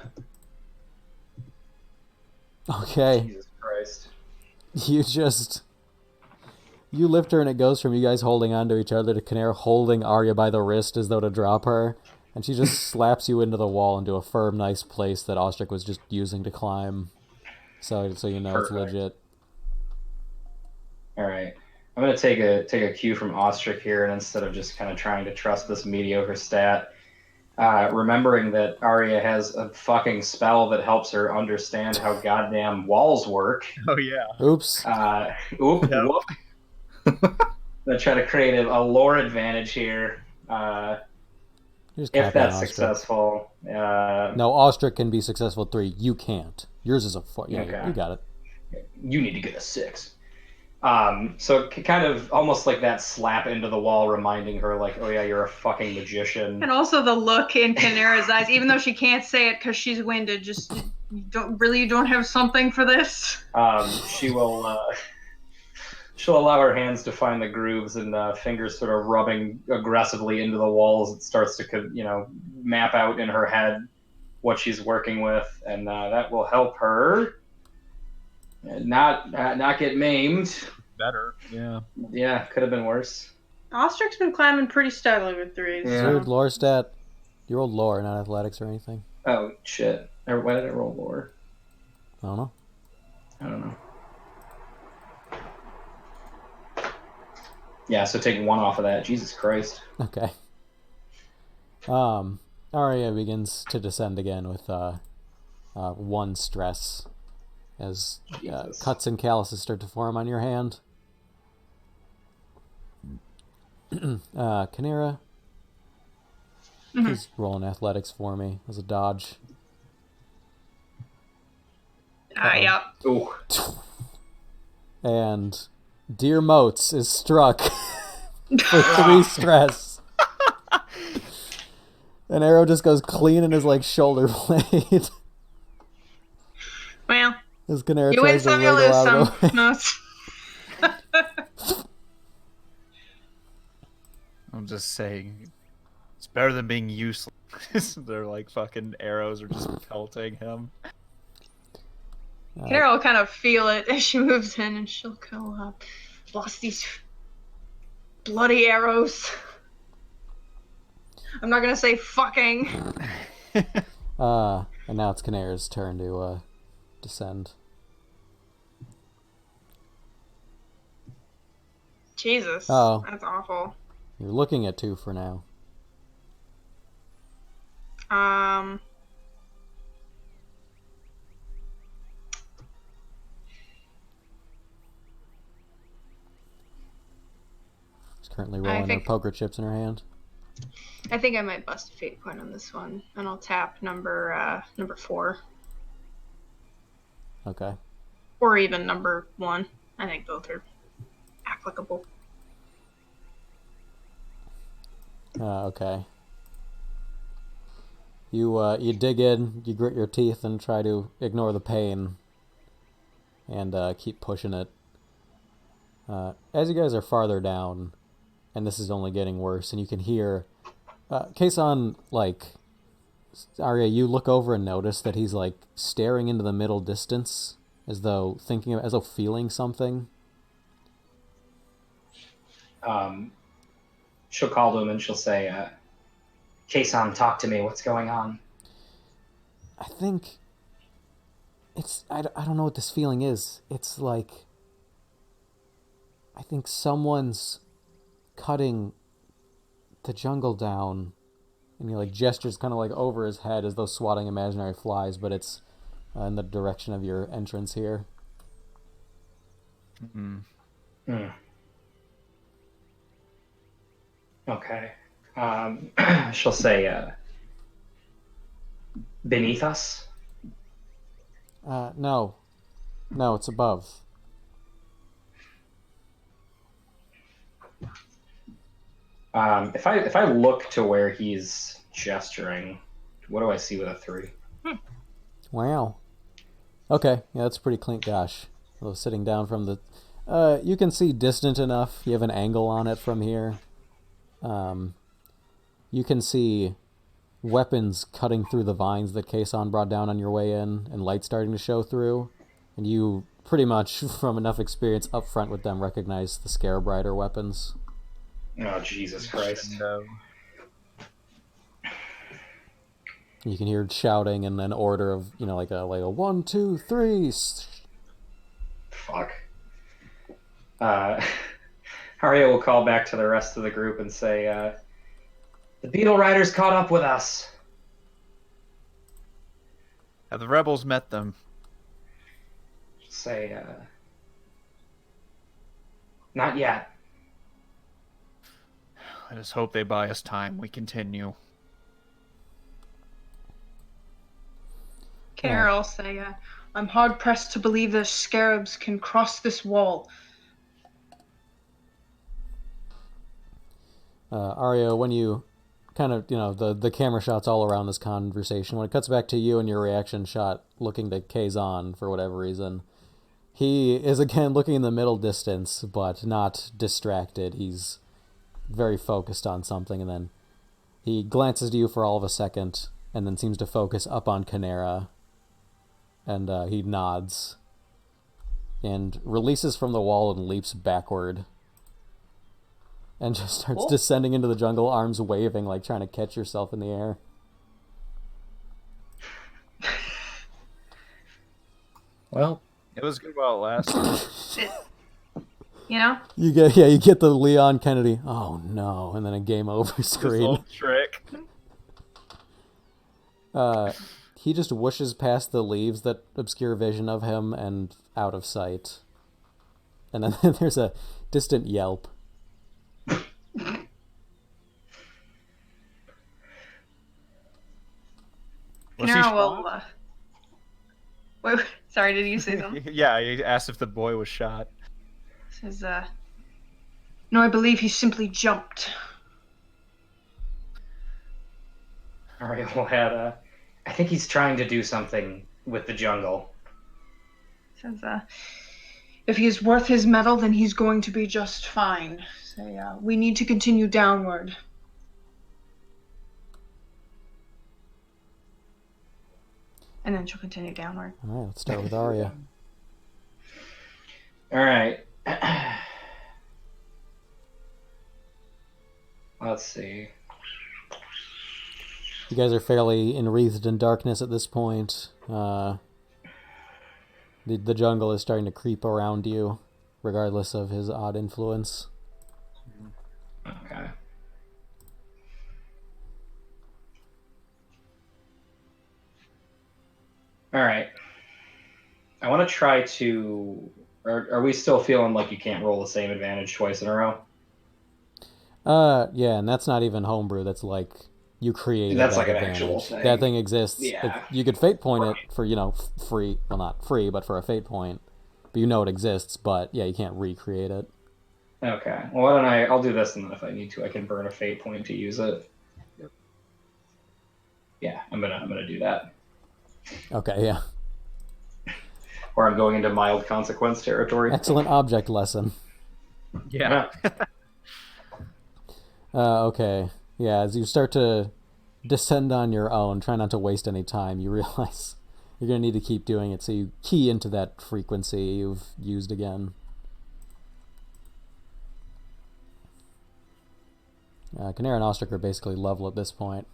Okay, Jesus Christ. You lift her and it goes from you guys holding onto each other to Canara holding Arya by the wrist as though to drop her, and she just slaps you into the wall into a firm, nice place that Ostrich was just using to climb. So you know Perfect. it's legit. All right. I'm gonna take a cue from Ostrich here, and instead of just kind of trying to trust this mediocre stat, remembering that Arya has a fucking spell that helps her understand how goddamn walls work. Oh yeah. Oops. Yep. Whoop. I'm gonna try to create a lore advantage here. Just If copy on that's Ostrich. successful. No, Ostrich can be successful at 3. You can't. Yours is a 4. Yeah, Okay. you got it. You need to get a 6. So kind of almost like that slap into the wall, reminding her, like, oh yeah, you're a fucking magician. And also the look in Canara's eyes, even though she can't say it because she's winded, just you don't have something for this. She will. She'll allow her hands to find the grooves and fingers sort of rubbing aggressively into the walls. It starts to, map out in her head what she's working with, and that will help her not get maimed. Better. Yeah. Yeah, could have been worse. Ostrich's been climbing pretty steadily with 3s. Yeah. Is your lore stat? You rolled lore, not athletics or anything. Oh shit! Why did I roll lore? I don't know. I don't know. Yeah, so take 1 off of that. Jesus Christ. Okay. Arya begins to descend again with 1 stress as Jesus. cuts and calluses start to form on your hand. Canara, please roll an athletics for me as a dodge. Yep. Ooh. And Dear Moats is struck for 3 stress. An arrow just goes clean in his shoulder blade. Well, As Canara you win tries to some, you wriggle lose out some. of the way. No, I'm just saying, it's better than being useless. They're like fucking arrows are just pelting him. Canara will kind of feel it as she moves in, and she'll go, lost these bloody arrows. I'm not gonna say fucking. And now it's Canara's turn to descend. Jesus, Oh. that's awful. You're looking at 2 for now. She's currently rolling her think- poker chips in her hand. I think I might bust a fate point on this one, and I'll tap number 4. Okay. Or even number 1. I think both are applicable. Okay. You dig in, you grit your teeth, and try to ignore the pain, and keep pushing it. As you guys are farther down, and this is only getting worse, and you can hear, Kason, like, Arya, you look over and notice that he's like staring into the middle distance, as though feeling something. She'll call to him and she'll say, Kason, talk to me. What's going on? I think I don't know what this feeling is. It's like, I think someone's cutting the jungle down, and he like gestures kind of like over his head as though swatting imaginary flies, but it's in the direction of your entrance here. Okay. She'll say, beneath us? No, it's above. If I look to where he's gesturing, what do I see with a 3? Wow. Okay, yeah, that's pretty clean. Gosh, although sitting down from the, you can see distant enough. You have an angle on it from here. You can see weapons cutting through the vines that Kason brought down on your way in, and light starting to show through. And you pretty much, from enough experience up front with them, recognize the Scarab Rider weapons. Oh, Jesus Christ. No. You can hear shouting and an order of, like a 1, 2, 3. Fuck. Arya will call back to the rest of the group and say, the Beetle Riders caught up with us. Have the rebels met them? Say, not yet. I just hope they buy us time. We continue. Carol say, I'm hard pressed to believe the scarabs can cross this wall. Arya, when you kind of, the camera shots all around this conversation, when it cuts back to you and your reaction shot looking to Kazan for whatever reason, he is again looking in the middle distance, but not distracted. He's very focused on something, and then he glances to you for all of a second, and then seems to focus up on Canera, and he nods, and releases from the wall and leaps backward, and just starts descending into the jungle, arms waving, like trying to catch yourself in the air. Well, it was good while it lasted. You get the Leon Kennedy, oh no, and then a game over screen. This old trick. He just whooshes past the leaves that obscure vision of him and out of sight. And then there's a distant yelp. Wait, sorry, did you say something? Yeah, he asked if the boy was shot. Says, no, I believe he simply jumped. All right, well, I think he's trying to do something with the jungle. Says, if he is worth his mettle, then he's going to be just fine. Say, we need to continue downward. And then she'll continue downward. All right, let's start with Arya. All right. Let's see. You guys are fairly enwreathed in darkness at this point. The jungle is starting to creep around you, regardless of his odd influence. Okay. All right. I want to try to... Are we still feeling like you can't roll the same advantage twice in a row? Yeah, and that's not even homebrew. That's like you created That's that like an advantage. actual thing. That thing exists. Yeah. You could fate point it for, free. Well, not free, but for a fate point. But you know it exists, but yeah, you can't recreate it. Okay. Well, why don't I'll do this, and then if I need to, I can burn a fate point to use it. Yep. Yeah, I'm gonna do that. Okay, yeah. Or I'm going into mild consequence territory. Excellent object lesson. Yeah. Okay. Yeah, as you start to descend on your own, try not to waste any time, you realize you're going to need to keep doing it, so you key into that frequency you've used again. Canary and Ostrich are basically level at this point,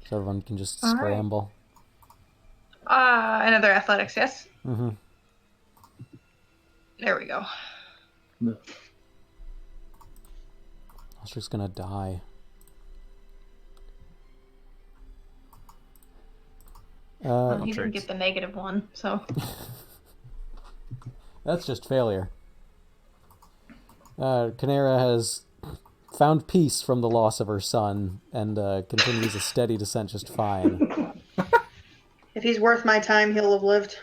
so everyone can just All right. scramble. Another athletics, yes? Mm-hmm. There we go. Ostrich's going to die. Well, he didn't get the -1, so... That's just failure. Canara has found peace from the loss of her son and continues a steady descent just fine. If he's worth my time, he'll have lived.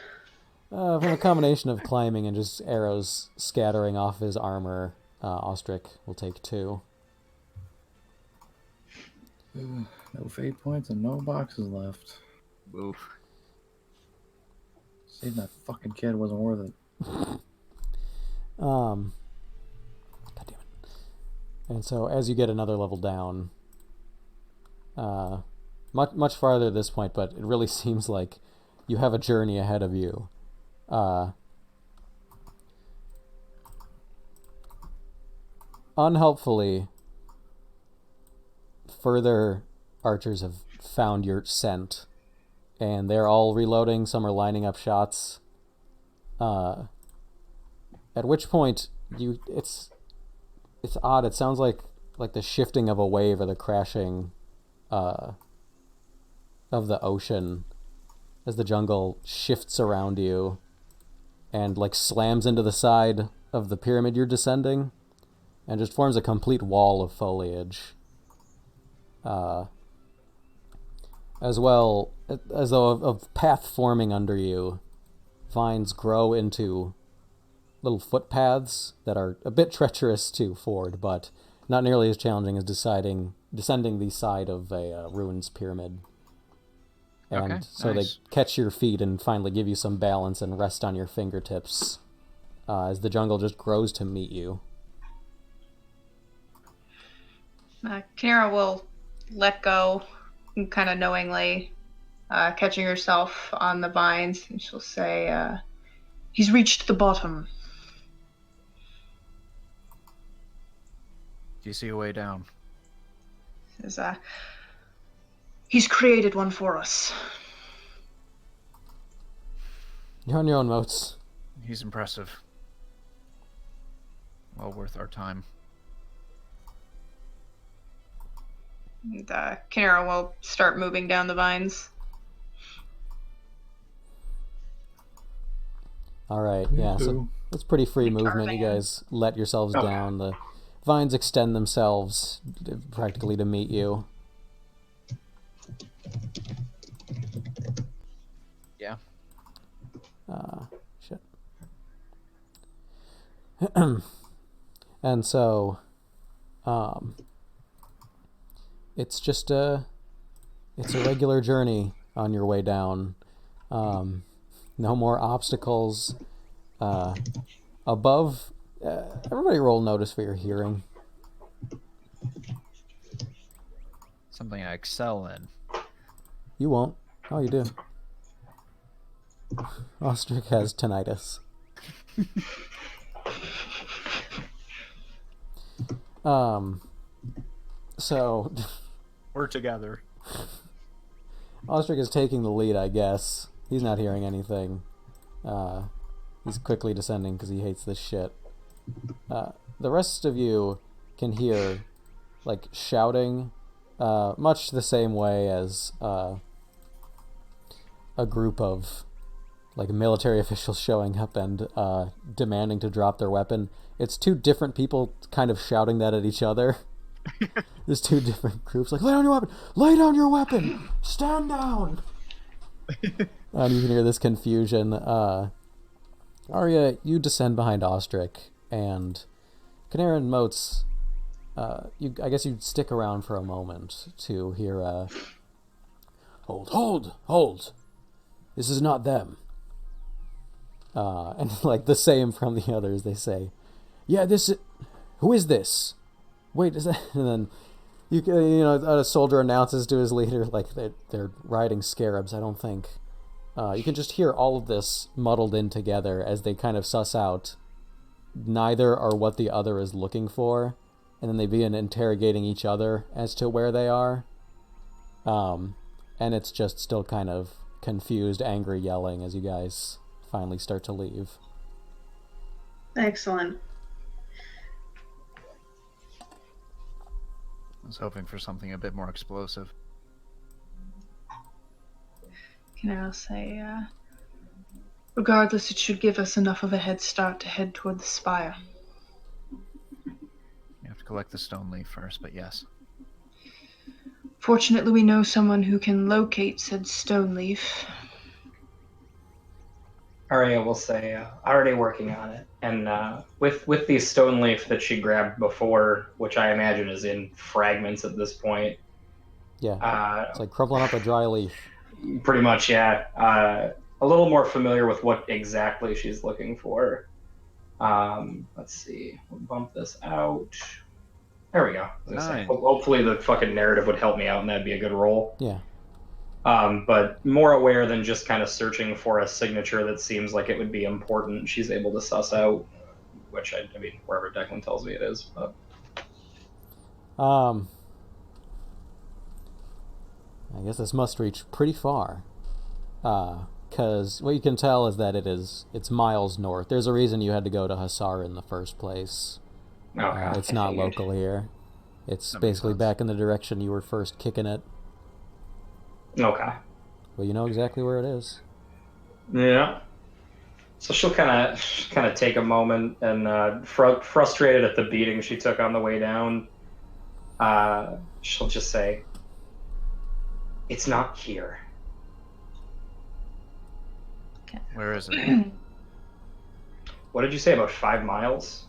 From a combination of climbing and just arrows scattering off his armor, Ostrich will take 2. No fate points and no boxes left. Oof. Saving that fucking kid wasn't worth it. God damn it. And so as you get another level down, much farther at this point, but it really seems like you have a journey ahead of you. Unhelpfully, further archers have found your scent, and they're all reloading. Some are lining up shots. At which point it's odd. It sounds like the shifting of a wave or the crashing of the ocean as the jungle shifts around you and like slams into the side of the pyramid you're descending and just forms a complete wall of foliage. As well as though a path forming under you, vines grow into little footpaths that are a bit treacherous to ford, but not nearly as challenging as descending the side of a ruins pyramid. And Okay, so nice. they catch your feet and finally give you some balance and rest on your fingertips as the jungle just grows to meet you. Kira will let go, kind of knowingly, catching herself on the vines, and she'll say, he's reached the bottom. Do you see a way down? Says, he's created one for us. You're on your own, Moats. He's impressive. Well worth our time. And Kinera will start moving down the vines. All right, yeah, so it's pretty free movement. You guys let yourselves down. The vines extend themselves practically to meet you. Yeah. Shit. And so, it's just it's a regular journey on your way down. No more obstacles. Above, everybody roll notice for your hearing. Something I excel in. You won't. Oh, you do. Ostrich has tinnitus. So We're together. Ostrich is taking the lead, I guess. He's not hearing anything. He's quickly descending because he hates this shit. The rest of you can hear, like, shouting, much the same way as a group of like military officials showing up and demanding to drop their weapon. It's two different people kind of shouting that at each other. There's two different groups like, lay down your weapon! Lay down your weapon! Stand down! And you can hear this confusion. Arya, you descend behind Ostrich, and Canara and Moats, I guess you'd stick around for a moment to hear hold! This is not them. And like the same from the others, they say, yeah, who is this? Wait, is that? And then a soldier announces to his leader, like they're riding scarabs. I don't think. You can just hear all of this muddled in together as they kind of suss out neither are what the other is looking for, and then they begin interrogating each other as to where they are. And it's just still kind of confused, angry yelling as you guys finally start to leave. Excellent. I was hoping for something a bit more explosive. Can I say, regardless, it should give us enough of a head start to head toward the spire. You have to collect the Stoneleaf first, but yes. Fortunately, we know someone who can locate said Stoneleaf. Arya will say, already working on it. And with the Stoneleaf that she grabbed before, which I imagine is in fragments at this point. Yeah, it's like crumpling up a dry leaf. Pretty much, yeah. A little more familiar with what exactly she's looking for. Let's see. We'll bump this out. There we go. Nice. Hopefully the fucking narrative would help me out, and that'd be a good roll. Yeah. But more aware than just kind of searching for a signature that seems like it would be important. She's able to suss out, which I mean, wherever Declan tells me it is. But. I guess this must reach pretty far. Because what you can tell is that it's miles north. There's a reason you had to go to Hasar in the first place. Okay. It's not local here. It's basically back in the direction you were first kicking it. Okay. Well, you know exactly where it is. Yeah. So she'll kind of take a moment and, frustrated at the beating she took on the way down, she'll just say, "It's not here." Where is it? What did you say, about 5 miles?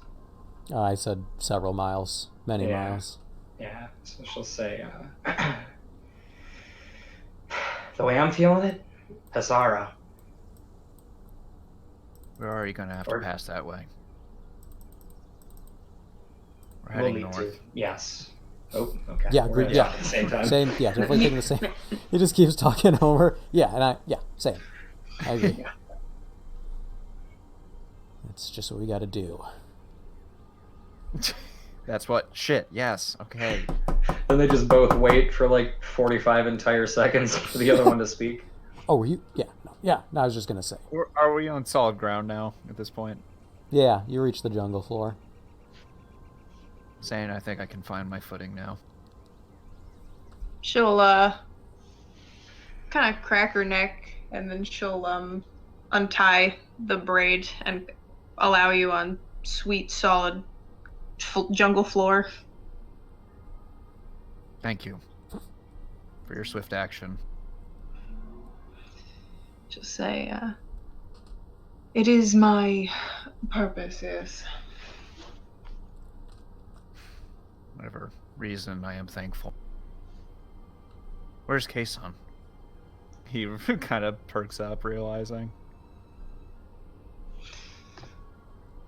I said several miles, many Yeah. miles. Yeah. So she'll say, the way I'm feeling it, Hazara. We're already going to have to pass that way. We're We'll heading need north. to. Yes. Oh, okay. Yeah, We're agreed. gonna Yeah, talk at the same time. Same. Yeah, definitely thinking the same. He just keeps talking over. Yeah, same. I agree. Yeah. That's just what we got to do. That's what. Shit. Yes. Okay. Then they just both wait for like 45 entire seconds for the other one to speak. Oh, were you? Yeah, no. Yeah, no, I was just gonna say. Are we on solid ground now at this point? Yeah, you reached the jungle floor. Saying I think I can find my footing now. She'll, kind of crack her neck, and then she'll, untie the braid and allow you on sweet, solid jungle floor. Thank you for your swift action. Just say, it is my purpose, yes. Whatever reason, I am thankful. Where's Kason? He kind of perks up, realizing.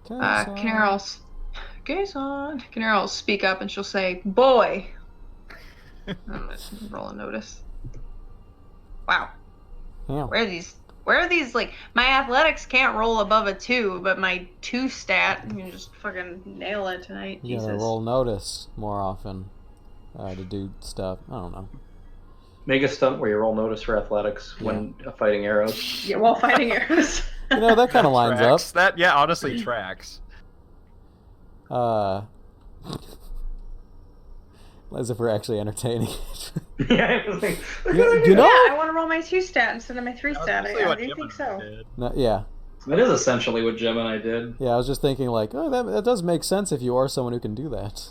Kinera will speak up and she'll say, "Boy." I'm gonna roll a notice. Wow. Yeah. Where are these, like, my athletics can't roll above a 2, but my 2 stat, you can just fucking nail it tonight. You Jesus. gotta roll notice more often to do stuff. I don't know. Make a stunt where you roll notice for athletics when fighting arrows. Yeah, while fighting arrows. You know, that kind of lines up. Tracks. That, yeah, honestly tracks. Well, As if we're actually entertaining it. Yeah, I was like, You know? Yeah, I want to roll my 2 stat instead of my 3 stat. I do think so. No, yeah. that is essentially what Gemini did. Yeah, I was just thinking like, oh, that does make sense if you are someone who can do that.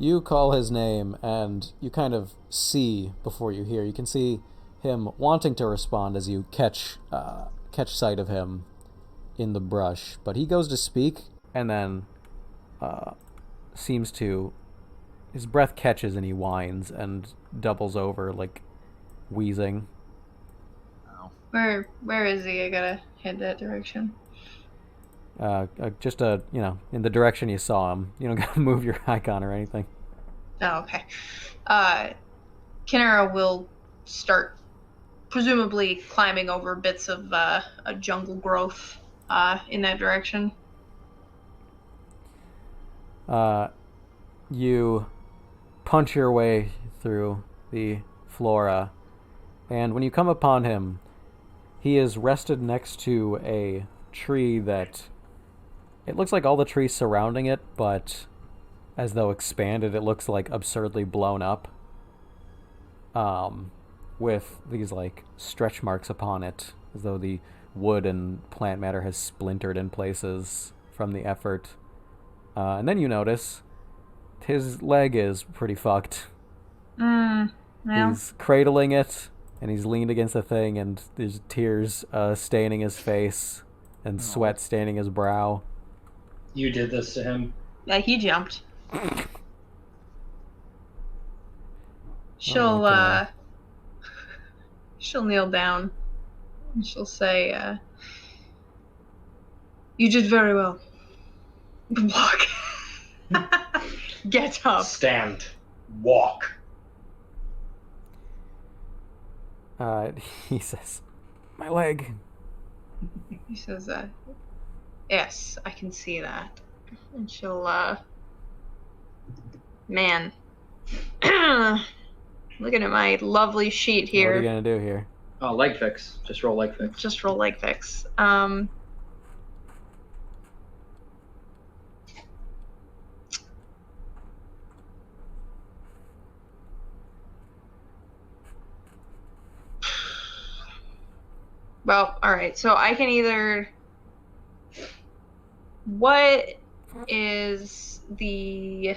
You call his name, and you kind of see before you hear. You can see him wanting to respond as you catch sight of him in the brush, but he goes to speak, and then seems to... His breath catches, and he whines and doubles over, like, wheezing. Where is he? I gotta head that direction. Just in the direction you saw him. You don't gotta move your icon or anything. Oh, okay. Kinera will start presumably climbing over bits of a jungle growth in that direction. You punch your way through the flora, and when you come upon him, he is rested next to a tree that... It looks like all the trees surrounding it, but as though expanded, it looks like absurdly blown up. With these like stretch marks upon it, as though the wood and plant matter has splintered in places from the effort. And then you notice his leg is pretty fucked. Yeah. He's cradling it, and he's leaned against the thing, and there's tears staining his face, and sweat staining his brow. You did this to him. Yeah, he jumped. Okay. She'll kneel down and she'll say, you did very well. Walk. Get up. Stand. Walk. He says, my leg. He says, yes, I can see that. And she'll, man. Looking at my lovely sheet here. What are you gonna do here? Oh, leg fix. Just roll leg fix. Just roll leg fix. Well, alright, so I can either... What is the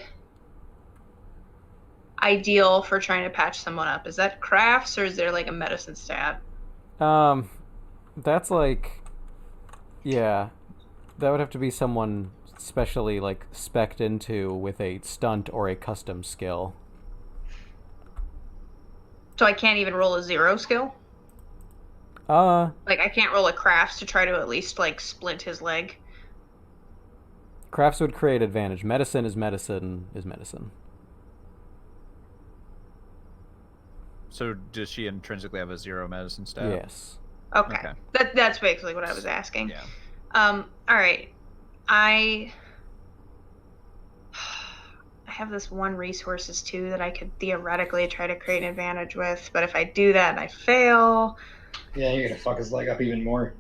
ideal for trying to patch someone up? Is that crafts, or is there like a medicine stat? That's like... Yeah. That would have to be someone specially, like, spec'd into with a stunt or a custom skill. So I can't even roll a 0 skill? Like, I can't roll a crafts to try to at least, like, splint his leg? Crafts would create advantage. Medicine is medicine is medicine. So does she intrinsically have a 0 medicine stat? Yes. Okay. That's basically what I was asking. Yeah. Alright. I have this one resources too that I could theoretically try to create an advantage with, but if I do that and I fail... Yeah, you're gonna fuck his leg up even more.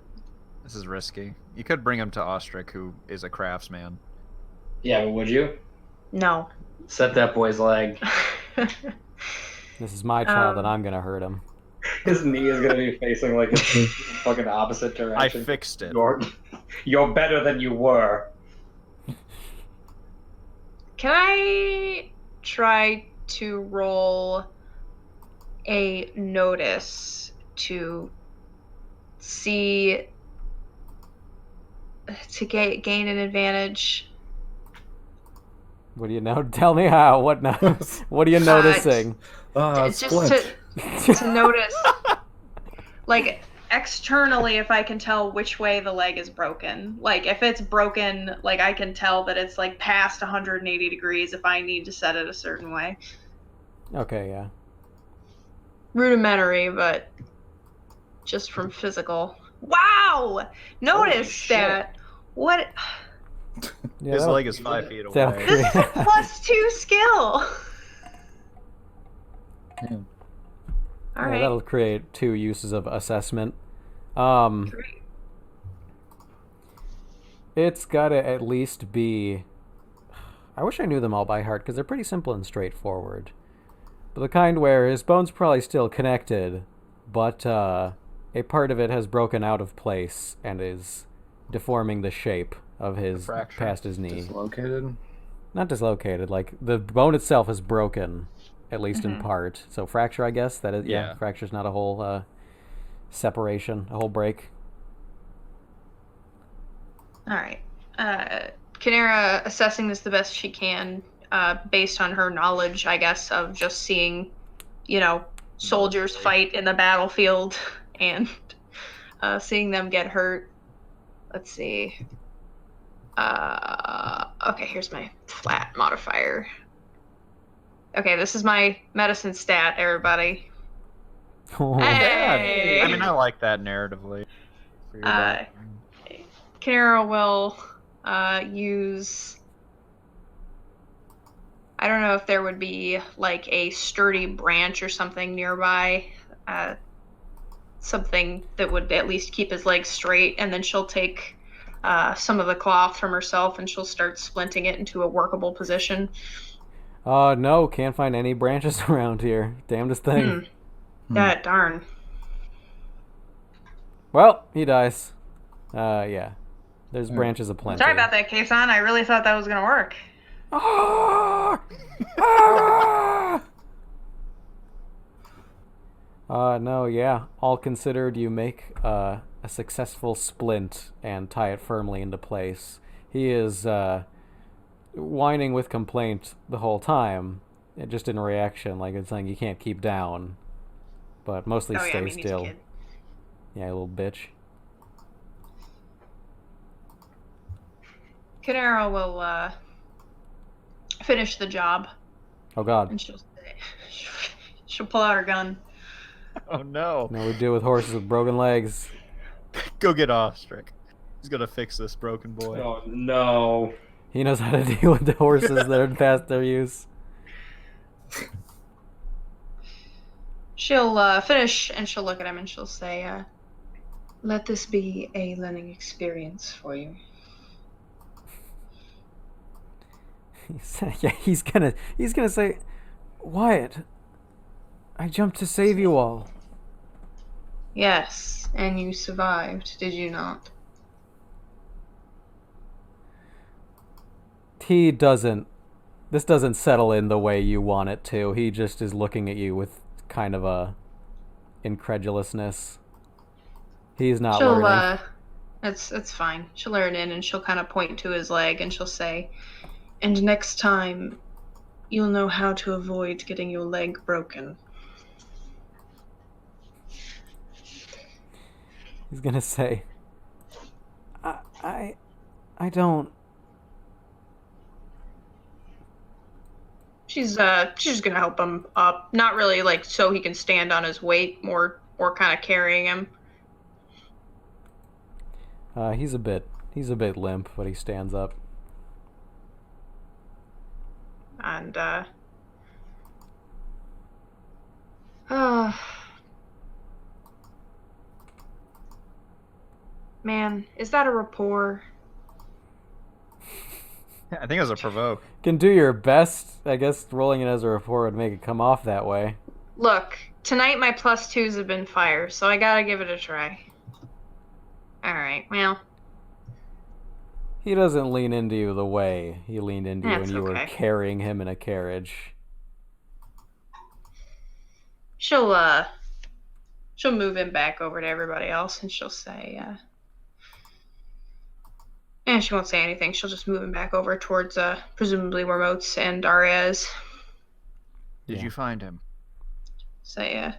This is risky. You could bring him to Ostrich, who is a craftsman. Yeah, but would you? No. Set that boy's leg. This is my child, and I'm gonna hurt him. His knee is gonna be facing like a fucking opposite I direction. fixed it. You're better than you were. Can I try to roll a notice to see to gain an advantage? What do you know? Tell me how. What now? What are you noticing? It's just to notice, like, externally, if I can tell which way the leg is broken. Like, if it's broken, like, I can tell that it's, like, past 180 degrees if I need to set it a certain way. Okay, yeah. Rudimentary, but just from physical. Wow! Notice that. What? Yeah, His leg is 5 feet away. This is a +2 skill! Yeah. Alright. That'll create 2 uses of assessment. Great. It's gotta at least be... I wish I knew them all by heart, because they're pretty simple and straightforward. But the kind where his bone's probably still connected, but a part of it has broken out of place and is deforming the shape of his Fracture. past his knee. Dislocated? Not dislocated, like the bone itself is broken, at least in part. So fracture, I guess. That is, Yeah. fracture's not a whole separation, a whole break. All right. Kanera assessing this the best she can, based on her knowledge, I guess, of just seeing, soldiers fight in the battlefield and seeing them get hurt. Let's see. Okay, here's my flat modifier. Okay, this is my medicine stat, everybody. Hey! I mean, I like that narratively. For your background. Kanera will use... I don't know if there would be like a sturdy branch or something nearby. Something that would at least keep his legs straight, and then she'll take some of the cloth from herself and she'll start splinting it into a workable position. No, can't find any branches around here. Damnedest thing. That darn. Well, he dies. Yeah. There's branches aplenty. Sorry about that, Kason. I really thought that was gonna work. Ah! Ah! No, yeah. All considered, you make a successful splint and tie it firmly into place. He is whining with complaint the whole time, just in reaction, like it's something you can't keep down. But mostly stay still. He's a kid. Yeah, you little bitch. Kanera will finish the job. Oh god. And she'll pull out her gun. Oh no. No, we deal with horses with broken legs. Go get Ostrich. He's gonna fix this broken boy. Oh no. He knows how to deal with the horses that are past their use. She'll finish and she'll look at him and she'll say, let this be a learning experience for you. Yeah, he's gonna say, Wyatt, I jumped to save you all. Yes, and you survived, did you not? This doesn't settle in the way you want it to. He just is looking at you with kind of a incredulousness. He's not learning. It's fine. She'll learn in and she'll kind of point to his leg and she'll say, and next time, you'll know how to avoid getting your leg broken. He's gonna say, I don't. She's just gonna help him up. Not really like so he can stand on his weight, more kind of carrying him. He's a bit limp, but he stands up. And man, is that a rapport? I think it was a provoke. Can do your best. I guess rolling it as a rapport would make it come off that way. Look, tonight my +2s have been fire, so I gotta give it a try. Alright, well. He doesn't lean into you the way he leaned into you when you were okay. carrying him in a carriage. She'll move him back over to everybody else and she'll say, and she won't say anything. She'll just move him back over towards presumably where Moats and Daria is. Did you find him? Say,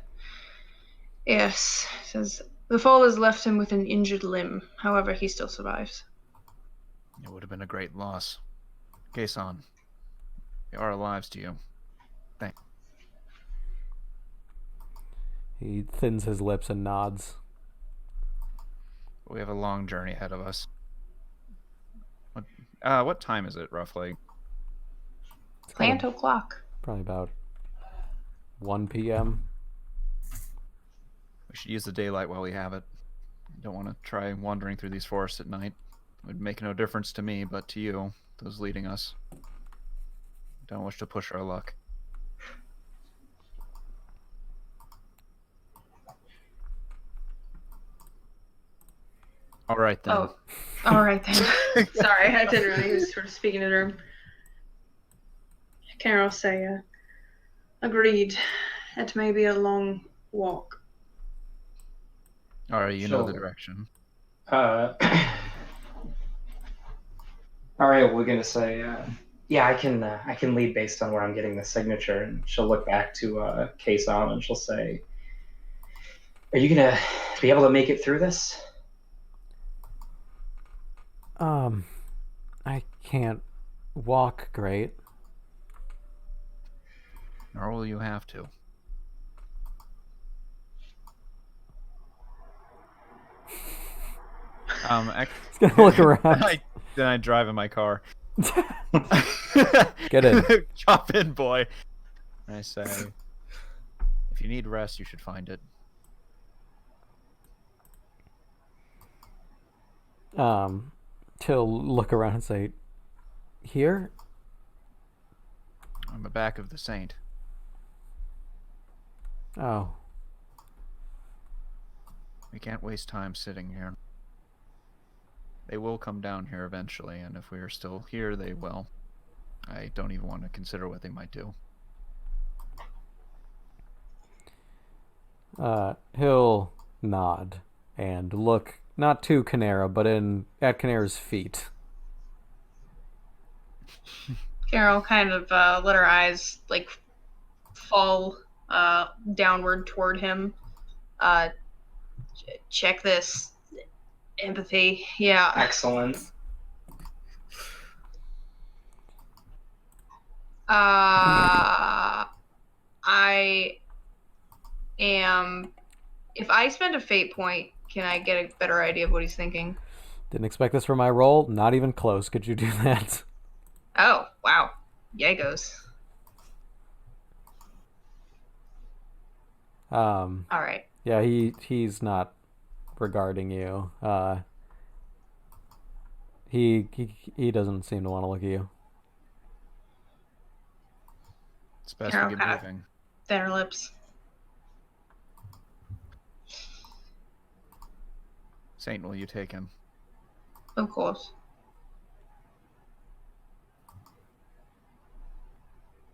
yes. Says, the fall has left him with an injured limb. However, he still survives. It would have been a great loss. Kason, our lives to you. Thanks. He thins his lips and nods. We have a long journey ahead of us. What time is it, roughly? Plant o'clock. Probably about 1 p.m. We should use the daylight while we have it. Don't want to try wandering through these forests at night. Would make no difference to me, but to you, those leading us. Don't wish to push our luck. All right then. Oh, all right then. Sorry, I didn't really. He was sort of speaking to the room. Carol say, agreed. It may be a long walk. All right, you know the Sure. direction. All right, we're gonna say, yeah, I can lead based on where I'm getting the signature, and she'll look back to Kason and she'll say, "Are you gonna be able to make it through this?" I can't walk great. Nor will you have to. He's gonna look around. Then I drive in my car. Get in. Chop in, boy. And I say, if you need rest, you should find it. He'll look around and say, here? On the back of the saint. Oh. We can't waste time sitting here. They will come down here eventually, and if we are still here, they will. I don't even want to consider what they might do. He'll nod and look not to Canara, but at Canara's feet. Carol kind of let her eyes like fall downward toward him. Check this. Empathy. Yeah. Excellent. I am. If I spend a fate point, can I get a better idea of what he's thinking? Didn't expect this for my roll. Not even close. Could you do that? Oh, wow. Yagos. All right. Yeah, he's not regarding you. He doesn't seem to want to look at you. It's best Carol we get kind of moving. thinner lips. Saint, will you take him? Of course.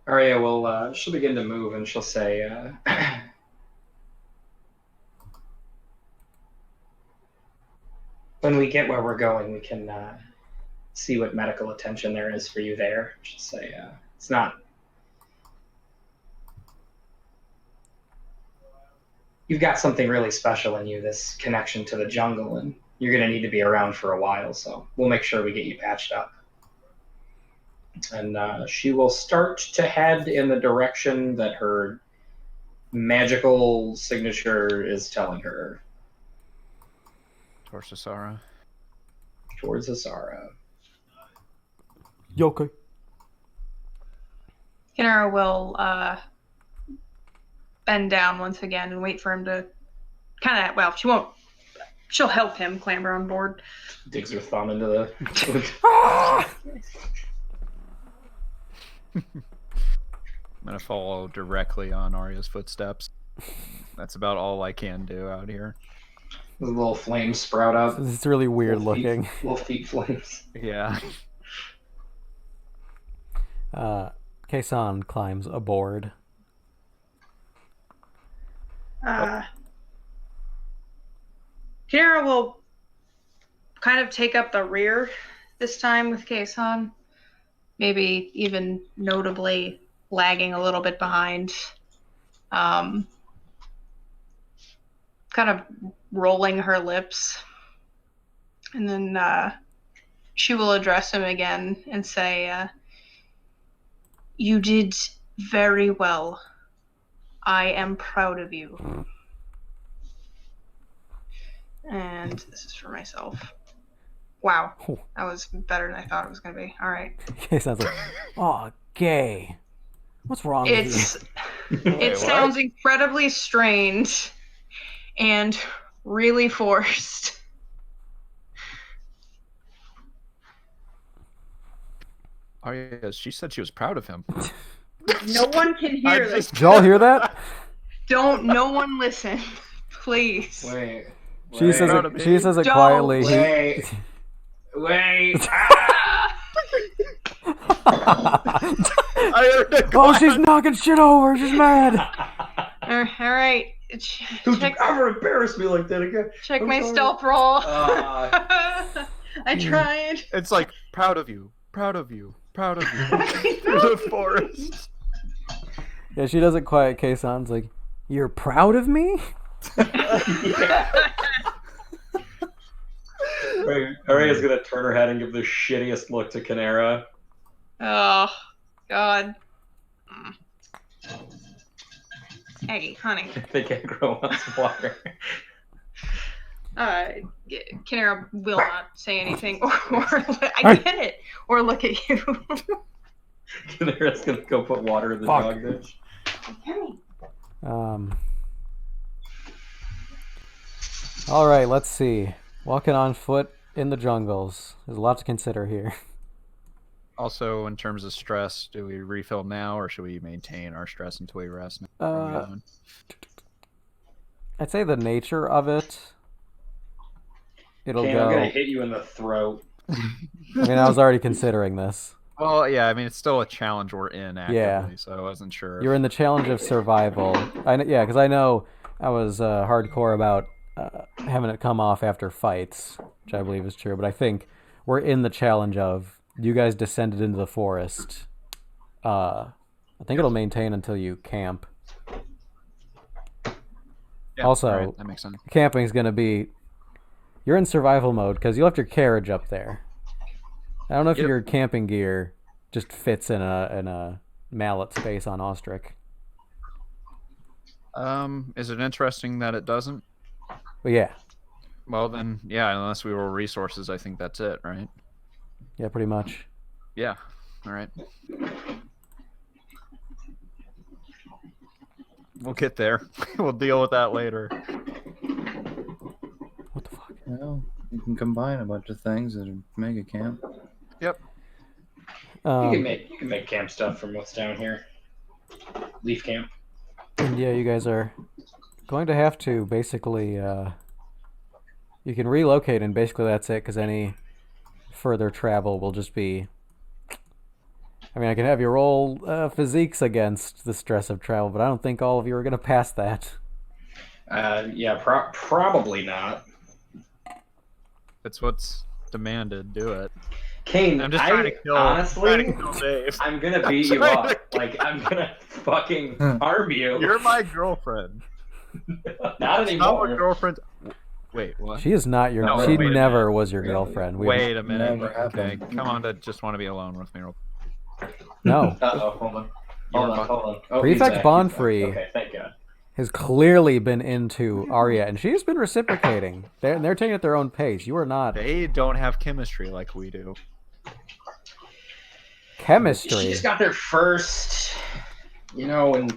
Arya will, she'll begin to move and she'll say, when we get where we're going, we can see what medical attention there is for you there. She'll say, it's not. You've got something really special in you, this connection to the jungle, and you're going to need to be around for a while, so we'll make sure we get you patched up. And she will start to head in the direction that her magical signature is telling her. Towards Asara. Towards Asara. Okay. Kinara will bend down once again and wait for him to kind of, well, she'll help him clamber on board. Digs her thumb into the... I'm gonna follow directly on Arya's footsteps. That's about all I can do out here. The little flames sprout up. It's really weird looking. Little feet flames. Yeah. Kason climbs aboard. Kinara will kind of take up the rear this time with Kason. Maybe even notably lagging a little bit behind. Kind of rolling her lips. And then she will address him again and say, you did very well. I am proud of you. And this is for myself. Wow, that was better than I thought it was going to be. All right. Kason's like, oh, gay. What's wrong with you? It sounds incredibly strained and really forced. Arya, she said she was proud of him. No one can hear this. Did y'all hear that? No one listen. Please. Wait. She says Proud of it. me. She says it Don't. quietly. Wait. I heard it. Oh, she's knocking shit over. She's mad. All right. Don't Check, you ever embarrass me like that again. check I'm my sorry. stealth roll. I Hmm. tried. It's like proud of you, proud of you, proud of you. Through the forest. Yeah, she does it quiet. Kayson's like, "You're proud of me?" Arya's gonna turn her head and give the shittiest look to Canara. Oh, God. Hey, honey. I think Aggro wants water. Kinera will not say anything, or I get it, or look at you. Canara's gonna go put water in the Fuck. dog ditch. All right, let's see. Walking on foot in the jungles. There's a lot to consider here. Also, in terms of stress, do we refill now, or should we maintain our stress until we rest? What are we doing? I'd say the nature of it. It'll Kane, go. I'm gonna hit you in the throat. I mean, I was already considering this. Well, yeah, I mean, it's still a challenge we're in actively, Yeah. so I wasn't sure. You're in the challenge of survival. Yeah, because I know I was hardcore about having it come off after fights, which I believe is true. But I think we're in the challenge of you guys descended into the forest. I think it'll maintain until you camp. Yeah, Also, alright, that makes sense. Camping is going to be... You're in survival mode because you left your carriage up there. I don't know if Yep. your camping gear just fits in a mallet space on Ostrich. Is it interesting that it doesn't? But yeah. Well, then, yeah, unless we roll resources, I think that's it, right? Yeah, pretty much. Yeah, alright. We'll get there. We'll deal with that later. What the fuck? Well, you can combine a bunch of things and make a camp. Yep. You can make camp stuff from what's down here. Leaf camp. And yeah, you guys are going to have to basically... you can relocate and basically that's it because any further travel will just be... I mean, I can have you roll physiques against the stress of travel, but I don't think all of you are going to pass that. Yeah, probably not. It's what's demanded. Do it. Kane, I'm just trying to kill. honestly, trying to kill Dave. I'm gonna beat you trying up. to- Like, I'm gonna fucking harm you. You're my girlfriend. Not Not anymore. my girlfriend. Wait, what? She is not your... No, she wait a never minute. was your girlfriend. Wait a minute. Never Okay, happened. come on to just want to be alone with me. No. Uh-oh, hold on. Hold on. Oh, Prefect he's back, Bonfrey. he's back. Okay, thank God. Has clearly been into Arya, and she's been reciprocating. They're taking it at their own pace. You are not. They don't have chemistry like we do. Chemistry. She just got there first, and